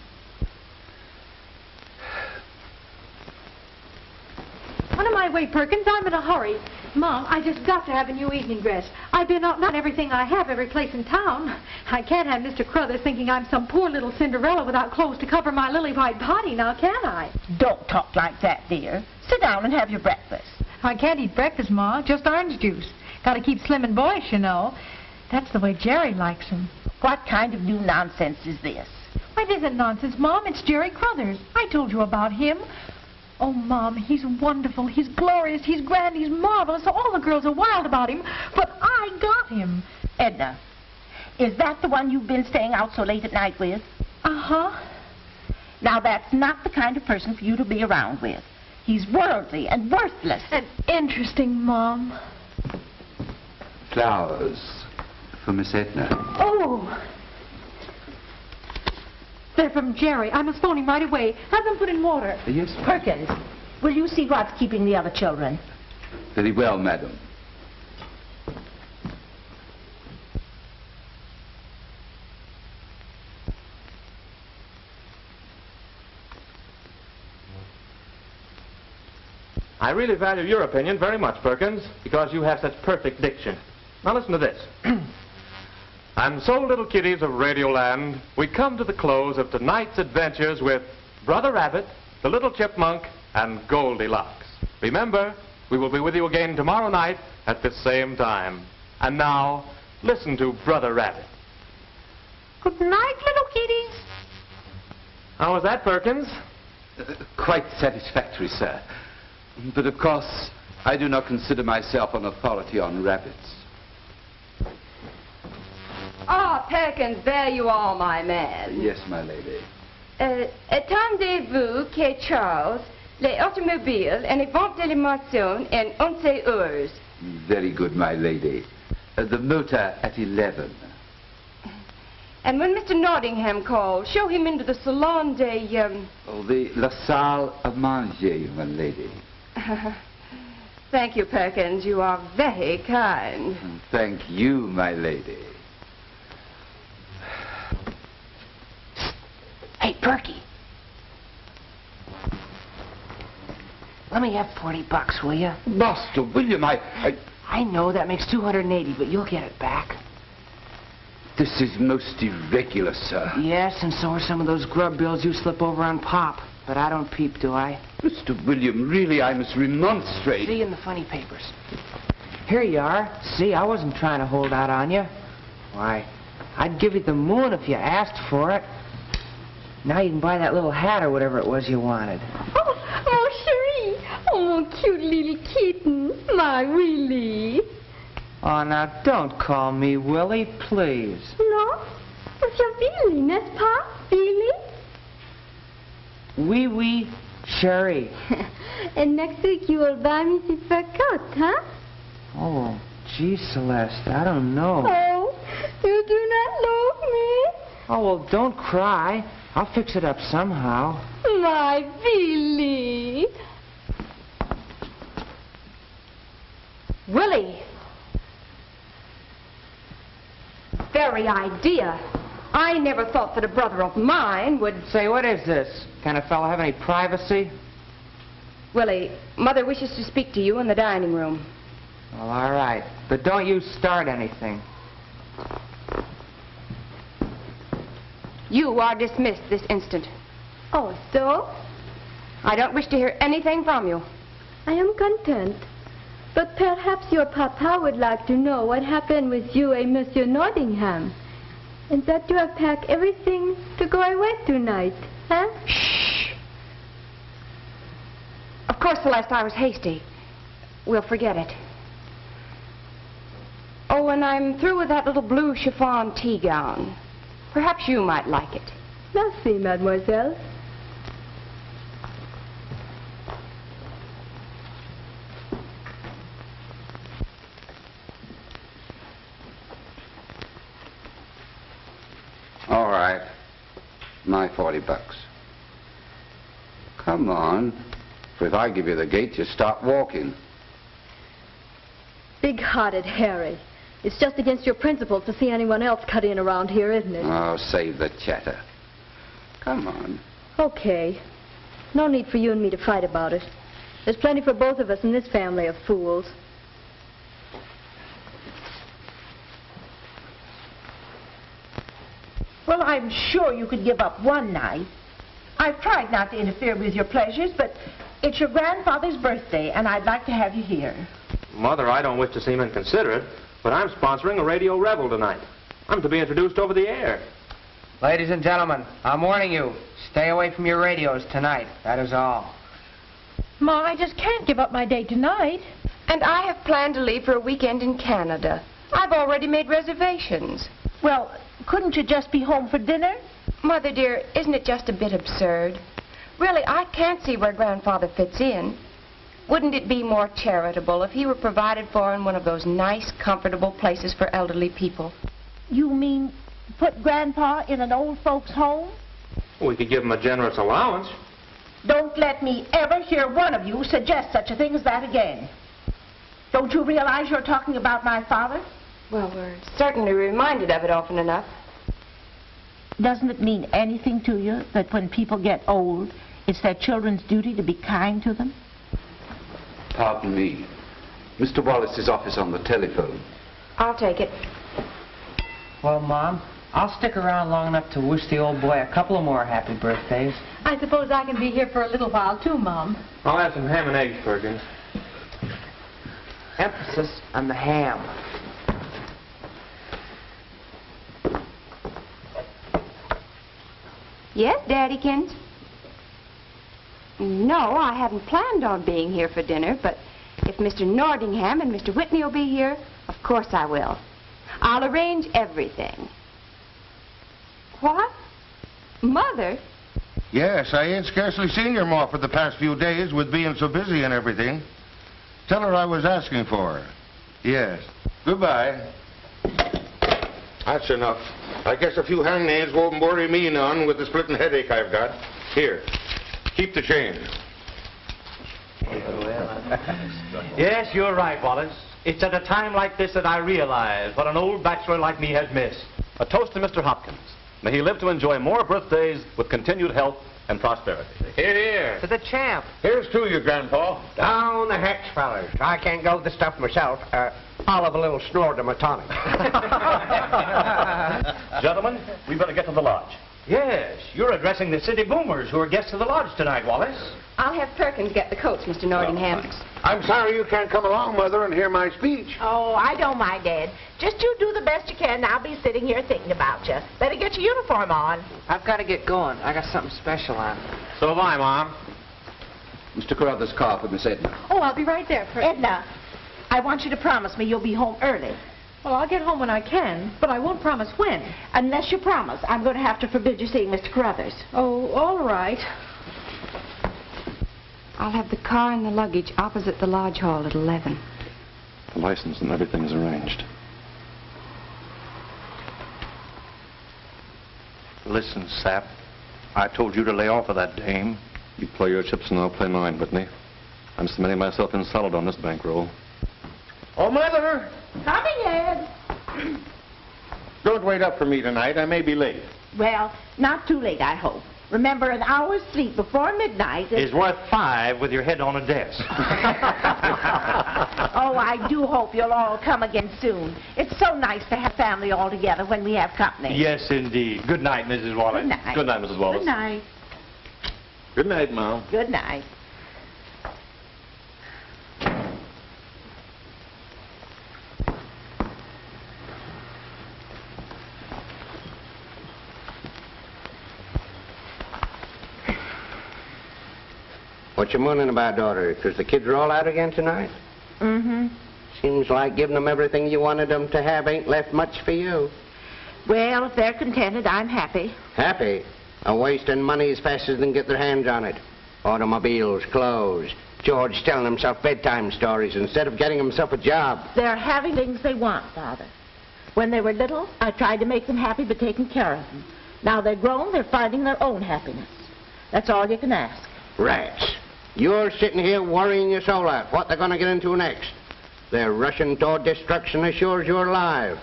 On my way, Perkins. I'm in a hurry. Mom, I just got to have a new evening dress. I've been out not everything I have every place in town. I can't have Mr. Carruthers thinking I'm some poor little Cinderella without clothes to cover my lily white body, now can I? Don't talk like that, dear. Sit down and have your breakfast. I can't eat breakfast, Ma. Just orange juice. Got to keep slim and boyish, you know. That's the way Jerry likes them. What kind of new nonsense is this? Why, it isn't nonsense, Mom. It's Jerry Carruthers. I told you about him. Oh, Mom, he's wonderful. He's glorious. He's grand. He's marvelous. All the girls are wild about him. But I got him. Edna, is that the one you've been staying out so late at night with? Uh-huh. Now, that's not the kind of person for you to be around with. He's worldly and worthless. And interesting, Mom. Flowers for Miss Edna. Oh! They're from Jerry. I must phone him right away. Have them put in water. Yes, Perkins, will you see what's keeping the other children? Very well, madam. I really value your opinion very much, Perkins, because you have such perfect diction. Now listen to this. And so, little kiddies of Radioland, we come to the close of tonight's adventures with Brother Rabbit, the Little Chipmunk, and Goldilocks. Remember, we will be with you again tomorrow night at the same time. And now, listen to Brother Rabbit. Good night, little kiddies. How was that, Perkins? Quite satisfactory, sir. But of course, I do not consider myself an authority on rabbits. Ah, Perkins, there you are, my man. Yes, my lady. Attendez-vous que Charles, les automobiles and les ventes de l'émotion en 11 heures. Very good, my lady. The motor at 11. And when Mr. Nordingham calls, show him into the salon de, La salle à manger, my lady. Thank you, Perkins. You are very kind. Thank you, my lady. Hey, Perky. Let me have $40, will you? Master William, I know that makes 280, but you'll get it back. This is most irregular, sir. Yes, and so are some of those grub bills you slip over on Pop. But I don't peep, do I? Mr. William, really, I must remonstrate. See in the funny papers. Here you are. See, I wasn't trying to hold out on you. Why, I'd give you the moon if you asked for it. Now you can buy that little hat or whatever it was you wanted. Oh, chérie. Oh, mon cute little kitten. My Willie. Oh, now don't call me Willie, please. No? It's your Willie, n'est-ce pas, Willie? Oui, oui, chérie. And next week you will buy me the fur coat, huh? Oh, gee, Celeste, I don't know. Oh, you do not love me? Oh, well, don't cry. I'll fix it up somehow. My Willie. Willie. Very idea. I never thought that a brother of mine would... Say, what is this? Can a fellow have any privacy? Willie, Mother wishes to speak to you in the dining room. Well, all right. But don't you start anything. You are dismissed this instant. Oh, so? I don't wish to hear anything from you. I am content. But perhaps your papa would like to know what happened with you and Monsieur Nordingham. And that you have packed everything to go away tonight, huh? Shh! Of course, Celeste, I was hasty. We'll forget it. Oh, and I'm through with that little blue chiffon tea gown. Perhaps you might like it. Merci, mademoiselle. All right. My $40. Come on. For if I give you the gate, you stop walking. Big-hearted Harry. It's just against your principles to see anyone else cut in around here, isn't it? Oh, save the chatter. Come on. Okay. No need for you and me to fight about it. There's plenty for both of us in this family of fools. Well, I'm sure you could give up one night. I've tried not to interfere with your pleasures, but it's your grandfather's birthday, and I'd like to have you here. Mother, I don't wish to seem inconsiderate, but I'm sponsoring a radio revel tonight. I'm to be introduced over the air. Ladies and gentlemen, I'm warning you. Stay away from your radios tonight. That is all. Ma, I just can't give up my date tonight. And I have planned to leave for a weekend in Canada. I've already made reservations. Well, couldn't you just be home for dinner? Mother, dear, isn't it just a bit absurd? Really, I can't see where Grandfather fits in. Wouldn't it be more charitable if he were provided for in one of those nice, comfortable places for elderly people? You mean put Grandpa in an old folks' home? We could give him a generous allowance. Don't let me ever hear one of you suggest such a thing as that again. Don't you realize you're talking about my father? Well, we're certainly reminded of it often enough. Doesn't it mean anything to you that when people get old, it's their children's duty to be kind to them? Pardon me. Mr. Wallace's office on the telephone. I'll take it. Well, Mom, I'll stick around long enough to wish the old boy a couple of more happy birthdays. I suppose I can be here for a little while, too, Mom. I'll have some ham and eggs, Perkins. Emphasis on the ham. Yes, Daddykins? No, I hadn't planned on being here for dinner, but If Mr. Nordingham and Mr. Whitney will be here, of course I will. I'll arrange everything. What? Mother? Yes, I ain't scarcely seen your ma for the past few days with being so busy and everything. Tell her I was asking for her. Yes. Goodbye. That's enough. I guess a few hangnails won't worry me none with the splitting headache I've got. Here, keep the change. Yes, you're right, Wallace. It's at a time like this that I realize what an old bachelor like me has missed. A toast to Mr. Hopkins. May he live to enjoy more birthdays with continued health and prosperity. Here, here. To the champ. Here's to you, Grandpa. Down the hatch, fellas. I can't go the stuff myself. I'll have a little snort of my tonic. Gentlemen, we better get to the lodge. Yes, you're addressing the city boomers who are guests of the lodge tonight, Wallace. I'll have Perkins get the coats, Mr. Nordingham. I'm sorry you can't come along, Mother, and hear my speech. Oh, I don't mind, Dad. Just you do the best you can, and I'll be sitting here thinking about you. Better get your uniform on. I've got to get going. I got something special on. So have I, Mom. Mr. Carruthers' car for Miss Edna. Oh, I'll be right there, Perkins. Edna, I want you to promise me you'll be home early. Well, I'll get home when I can, but I won't promise when. Unless you promise, I'm going to have to forbid you seeing Mr. Carruthers. Oh, all right. I'll have the car and the luggage opposite the lodge hall at 11. The license and everything is arranged. Listen, Sap. I told you to lay off of that dame. You play your chips and I'll play mine, Whitney. I'm submitting myself in solid on this bankroll. Oh, Mother! Coming, Ed. Don't wait up for me tonight. I may be late. Well, not too late, I hope. Remember, an hour's sleep before midnight Is worth 5 with your head on a desk. Oh, I do hope you'll all come again soon. It's so nice to have family all together when we have company. Yes, indeed. Good night, Mrs. Wallace. Good night. Good night, Mrs. Wallace. Good night. Good night, Mom. Good night. What you mooning about, daughter? Because the kids are all out again tonight? Mm-hmm. Seems like giving them everything you wanted them to have ain't left much for you. Well, if they're contented, I'm happy. Happy? Wasting money as fast as they can get their hands on it. Automobiles, clothes. George telling himself bedtime stories instead of getting himself a job. They're having things they want, Father. When they were little, I tried to make them happy by taking care of them. Now they're grown, they're finding their own happiness. That's all you can ask. Rats. You're sitting here worrying your soul out. What they're going to get into next. They're rushing toward destruction as sure as you're alive.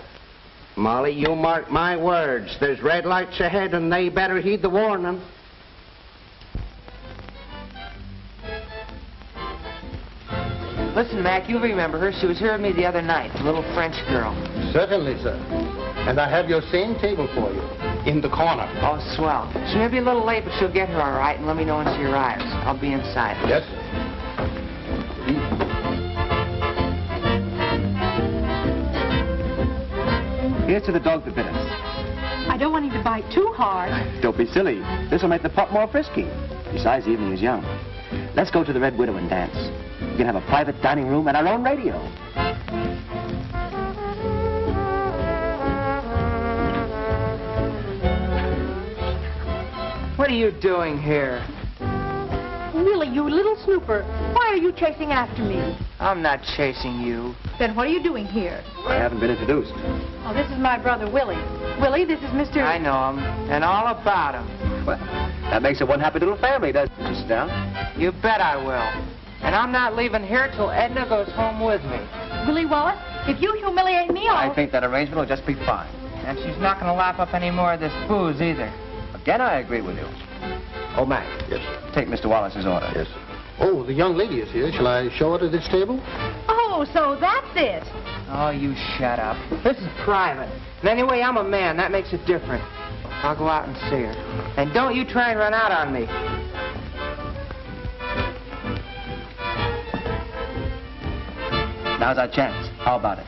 Molly, you mark my words. There's red lights ahead, and they better heed the warning. Listen, Mac, you remember her. She was here with me the other night, the little French girl. Certainly, sir. And I have your same table for you. In the corner. Oh, swell. She may be a little late, but she'll get here all right, and let me know when she arrives. I'll be inside. Yes, sir. Here's to the dog that bit us. I don't want him to bite too hard. Don't be silly. This will make the pup more frisky. Besides, the evening is young. Let's go to the Red Widow and dance. We can have a private dining room and our own radio. What are you doing here? Willie, you little snooper. Why are you chasing after me? I'm not chasing you. Then what are you doing here? I haven't been introduced. Oh, this is my brother, Willie. Willie, this is Mr. I know him, and all about him. Well, that makes it one happy little family, doesn't it, Mrs. Stout? You bet I will. And I'm not leaving here till Edna goes home with me. Willie Wallace, if you humiliate me, I'll... I think that arrangement will just be fine. And she's not going to lap up any more of this booze either. Again, I agree with you. Oh, Mac. Yes, sir. Take Mr. Wallace's order. Yes, sir. Oh, the young lady is here. Shall I show her to this table? Oh, so that's it. Oh, you shut up. This is private. And anyway, I'm a man. That makes it different. I'll go out and see her. And don't you try and run out on me. Now's our chance. How about it?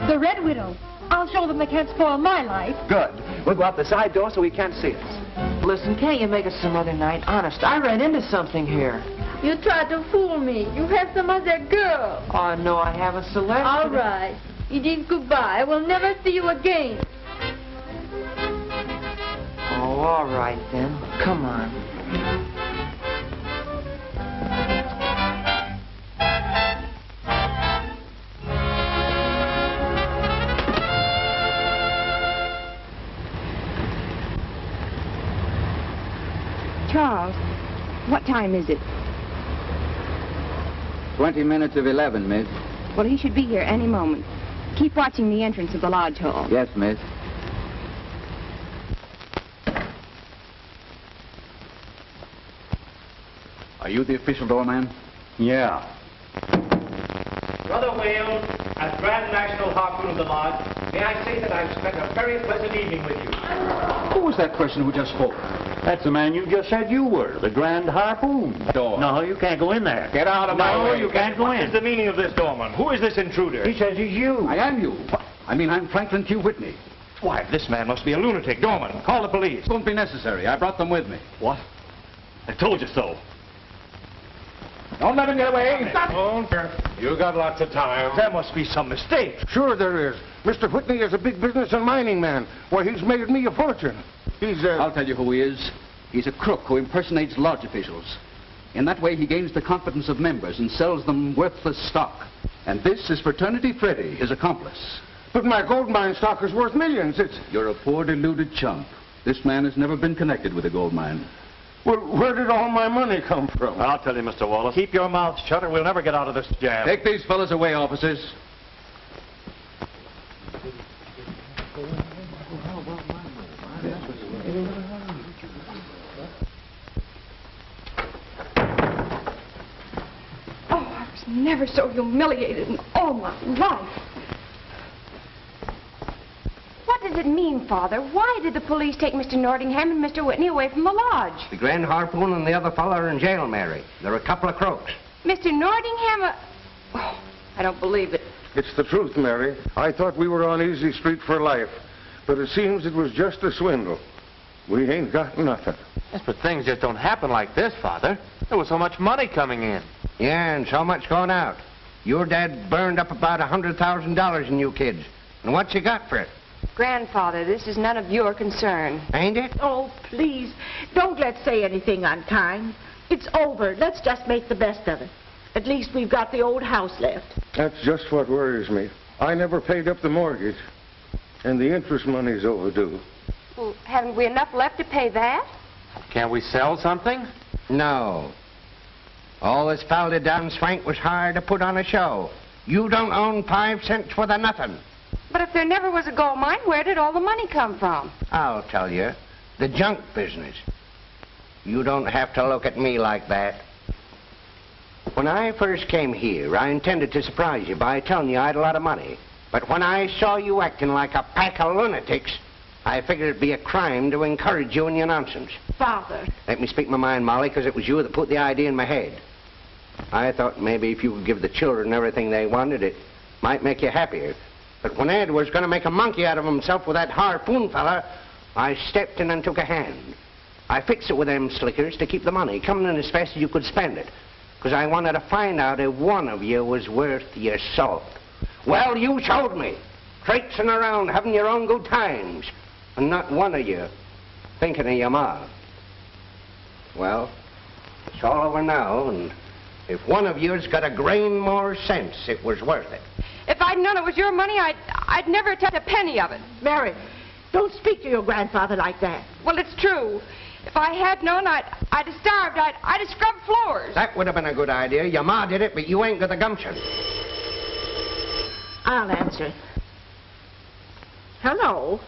The Red Widow. I'll show them they can't spoil my life. Good. We'll go out the side door so he can't see us. Listen, can't you make it some other night? Honest, I ran into something here. You tried to fool me. You have some other girl. Oh, no, I have a Celeste. All right. It is goodbye. I will never see you again. Oh, all right, then. Come on. Charles, what time is it? 20 minutes of 11, miss. Well, he should be here any moment. Keep watching the entrance of the lodge hall. Yes, miss. Are you the official doorman? Yeah. Brother Wales, as Grand National Harpoon of the Lodge, may I say that I've spent a very pleasant evening with you. Who was that person who just spoke? That's the man you just said you were, the Grand Harpoon. Door. No, you can't go in there. Get out of my way. No, you can't go What in. is the meaning of this, doorman? Who is this intruder? He says he's you. I am you. I mean, I'm Franklin Q. Whitney. Why, this man must be a lunatic. Doorman, call the police. It won't be necessary. I brought them with me. What? I told you so. Don't let him get away. Don't. You got lots of time. There must be some mistake. Sure there is. Mr. Whitney is a big business and mining man. Why, he's made me a fortune. I'll tell you who he is. He's a crook who impersonates lodge officials. In that way, he gains the confidence of members and sells them worthless stock. And this is Fraternity Freddy, his accomplice. But my gold mine stock is worth millions. You're a poor, deluded chump. This man has never been connected with a gold mine. Well, where did all my money come from? I'll tell you, Mr. Wallace. Keep your mouth shut or we'll never get out of this jam. Take these fellas away, officers. I was never so humiliated in all my life. What does it mean, Father? Why did the police take Mr. Nordingham and Mr. Whitney away from the lodge? The Grand Harpoon and the other fellow are in jail, Mary. They're a couple of crooks. Mr. Nordingham... Oh, I don't believe it. It's the truth, Mary. I thought we were on easy street for life, but it seems it was just a swindle. We ain't got nothing. Yes, but things just don't happen like this, Father. There was so much money coming in. Yeah, and so much going out. Your dad burned up about $100,000 in you kids. And what you got for it? Grandfather, this is none of your concern. Ain't it? Oh, please, don't let's say anything unkind. It's over. Let's just make the best of it. At least we've got the old house left. That's just what worries me. I never paid up the mortgage, and the interest money's overdue. Well, haven't we enough left to pay that? Can't we sell something? No. All this falted down swank was hired to put on a show. You don't own 5 cents worth of nothing. But if there never was a gold mine, where did all the money come from? I'll tell you. The junk business. You don't have to look at me like that. When I first came here, I intended to surprise you by telling you I had a lot of money. But when I saw you acting like a pack of lunatics, I figured it'd be a crime to encourage you in your nonsense. Father. Let me speak my mind, Molly, because it was you that put the idea in my head. I thought maybe if you could give the children everything they wanted, it might make you happier. But when Ed was going to make a monkey out of himself with that harpoon fella, I stepped in and took a hand. I fixed it with them slickers to keep the money coming in as fast as you could spend it. Because I wanted to find out if one of you was worth your salt. Well, you showed me. Traipsing around, having your own good times. And not one of you thinking of your ma. Well, it's all over now, and if one of you's got a grain more sense, it was worth it. If I'd known it was your money, I'd never touch a penny of it. Mary, don't speak to your grandfather like that. Well, it's true. If I had known, I'd have starved. I'd have scrubbed floors. That would have been a good idea. Your ma did it, but you ain't got the gumption. I'll answer it. Hello?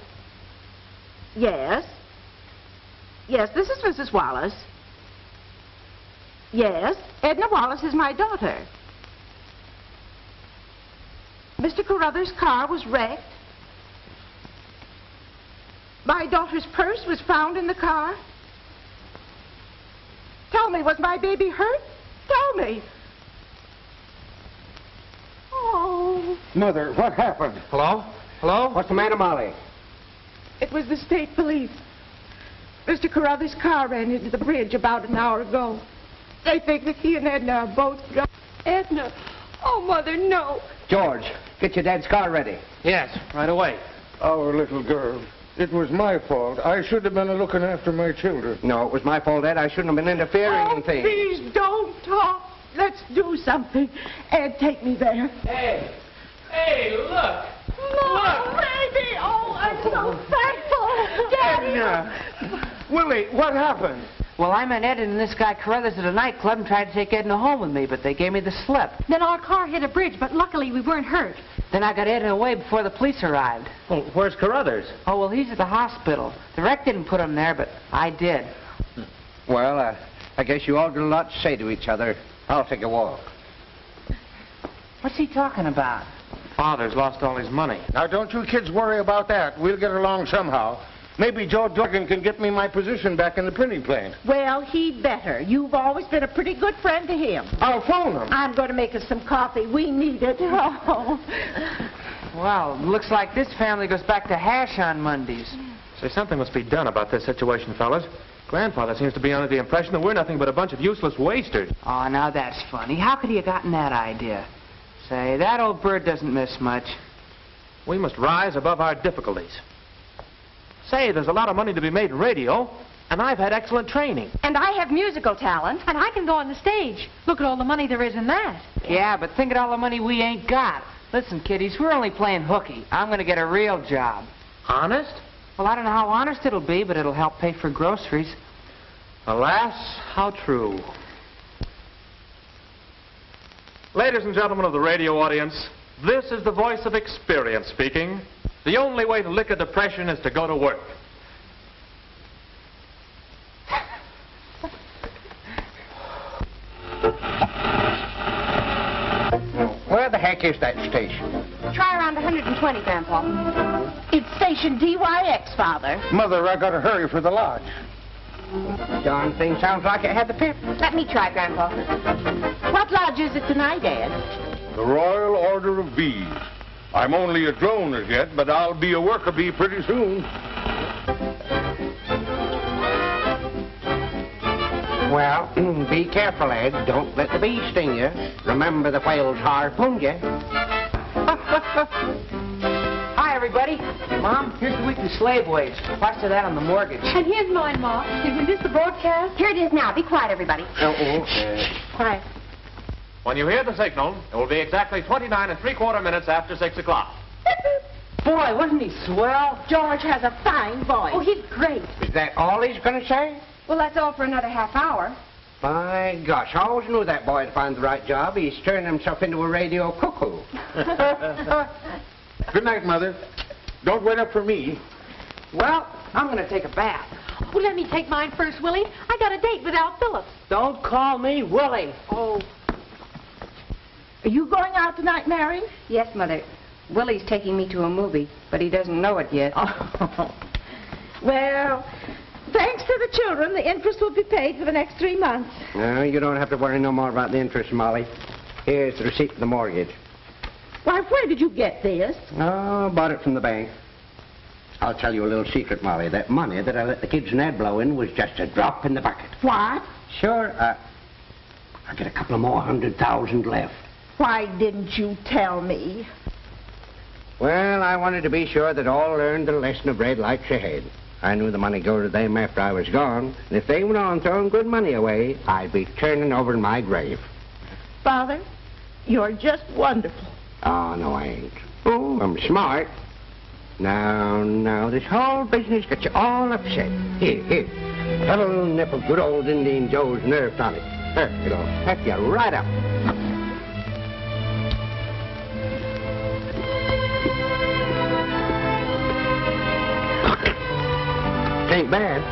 Yes? Yes, this is Mrs. Wallace. Yes, Edna Wallace is my daughter. Mr. Carruthers' car was wrecked. My daughter's purse was found in the car. Tell me, was my baby hurt? Tell me. Oh. Mother, what happened? Hello? Hello? What's the matter, Molly? It was the state police. Mr. Carruthers' car ran into the bridge about an hour ago. They think that he and Edna are both gone. Edna. Oh, Mother, no. George, get your dad's car ready. Yes, right away. Our little girl. It was my fault. I should have been looking after my children. No, it was my fault, Ed. I shouldn't have been interfering in things. Please don't talk. Let's do something. Ed, take me there. Hey. Hey, look. Mom, baby. Oh, I'm so thankful. Daddy. Edna. Willie, what happened? Well, I met Ed and this guy Carruthers at a nightclub and tried to take Edna home with me, but they gave me the slip. Then our car hit a bridge, but luckily we weren't hurt. Then I got Edna away before the police arrived. Well, where's Carruthers? Oh, well, he's at the hospital. The wreck didn't put him there, but I did. Well, I guess you all got a lot to say to each other. I'll take a walk. What's he talking about? Father's lost all his money. Now, don't you kids worry about that. We'll get along somehow. Maybe Joe Dorgan can get me my position back in the printing plant. Well, he'd better. You've always been a pretty good friend to him. I'll phone him. I'm going to make us some coffee. We need it. Oh. Well, looks like this family goes back to hash on Mondays. Say, something must be done about this situation, fellas. Grandfather seems to be under the impression that we're nothing but a bunch of useless wasters. Oh, now that's funny. How could he have gotten that idea? Say, that old bird doesn't miss much. We must rise above our difficulties. Say, there's a lot of money to be made in radio, and I've had excellent training. And I have musical talent. And I can go on the stage. Look at all the money there is in that. Yeah, but think of all the money we ain't got. Listen, kiddies, we're only playing hooky. I'm going to get a real job. Honest? Well, I don't know how honest it'll be, but it'll help pay for groceries. Alas, how true. Ladies and gentlemen of the radio audience, this is the voice of experience speaking. The only way to lick a depression is to go to work. Where the heck is that station? Try around 120, Grandpa. It's station DYX, Father. Mother, I gotta hurry for the lodge. Darn thing sounds like it had the pip. Let me try, Grandpa. What lodge is it tonight, Ed? The Royal Order of Bees. I'm only a drone as yet, but I'll be a worker bee pretty soon. Well, be careful, Ed. Don't let the bee sting you. Remember the whales harpooned you. Hi, everybody. Mom, here's the weekly slave wage. Watch to that on the mortgage. And here's mine, Ma. Did we miss the broadcast? Here it is now. Be quiet, everybody. Quiet. When you hear the signal, it will be exactly 29 3/4 minutes after 6 o'clock. Boy, wasn't he swell? George has a fine voice. Oh, he's great. Is that all he's going to say? Well, that's all for another half hour. By gosh, I always knew that boy would find the right job. He's turned himself into a radio cuckoo. Good night, Mother. Don't wait up for me. Well, I'm going to take a bath. Oh, let me take mine first, Willie. I got a date with Al Phillips. Don't call me Willie. Oh. Are you going out tonight, Mary? Yes, Mother. Willie's taking me to a movie, but he doesn't know it yet. Oh. Well, thanks to the children, the interest will be paid for the next 3 months. No, you don't have to worry no more about the interest, Molly. Here's the receipt for the mortgage. Why, where did you get this? Oh, bought it from the bank. I'll tell you a little secret, Molly. That money that I let the kids and Ed blow in was just a drop in the bucket. What? Sure, I got a couple of more 100,000 left. Why didn't you tell me? Well, I wanted to be sure that all learned the lesson of red lights ahead. I knew the money go to them after I was gone, and if they went on throwing good money away, I'd be turning over in my grave. Father, you're just wonderful. Oh, no, I ain't. Oh, I'm smart. Now, this whole business got you all upset. Here. Have a little nip of good old Indian Joe's nerve tonic. There, it'll pep you right up. Ain't bad.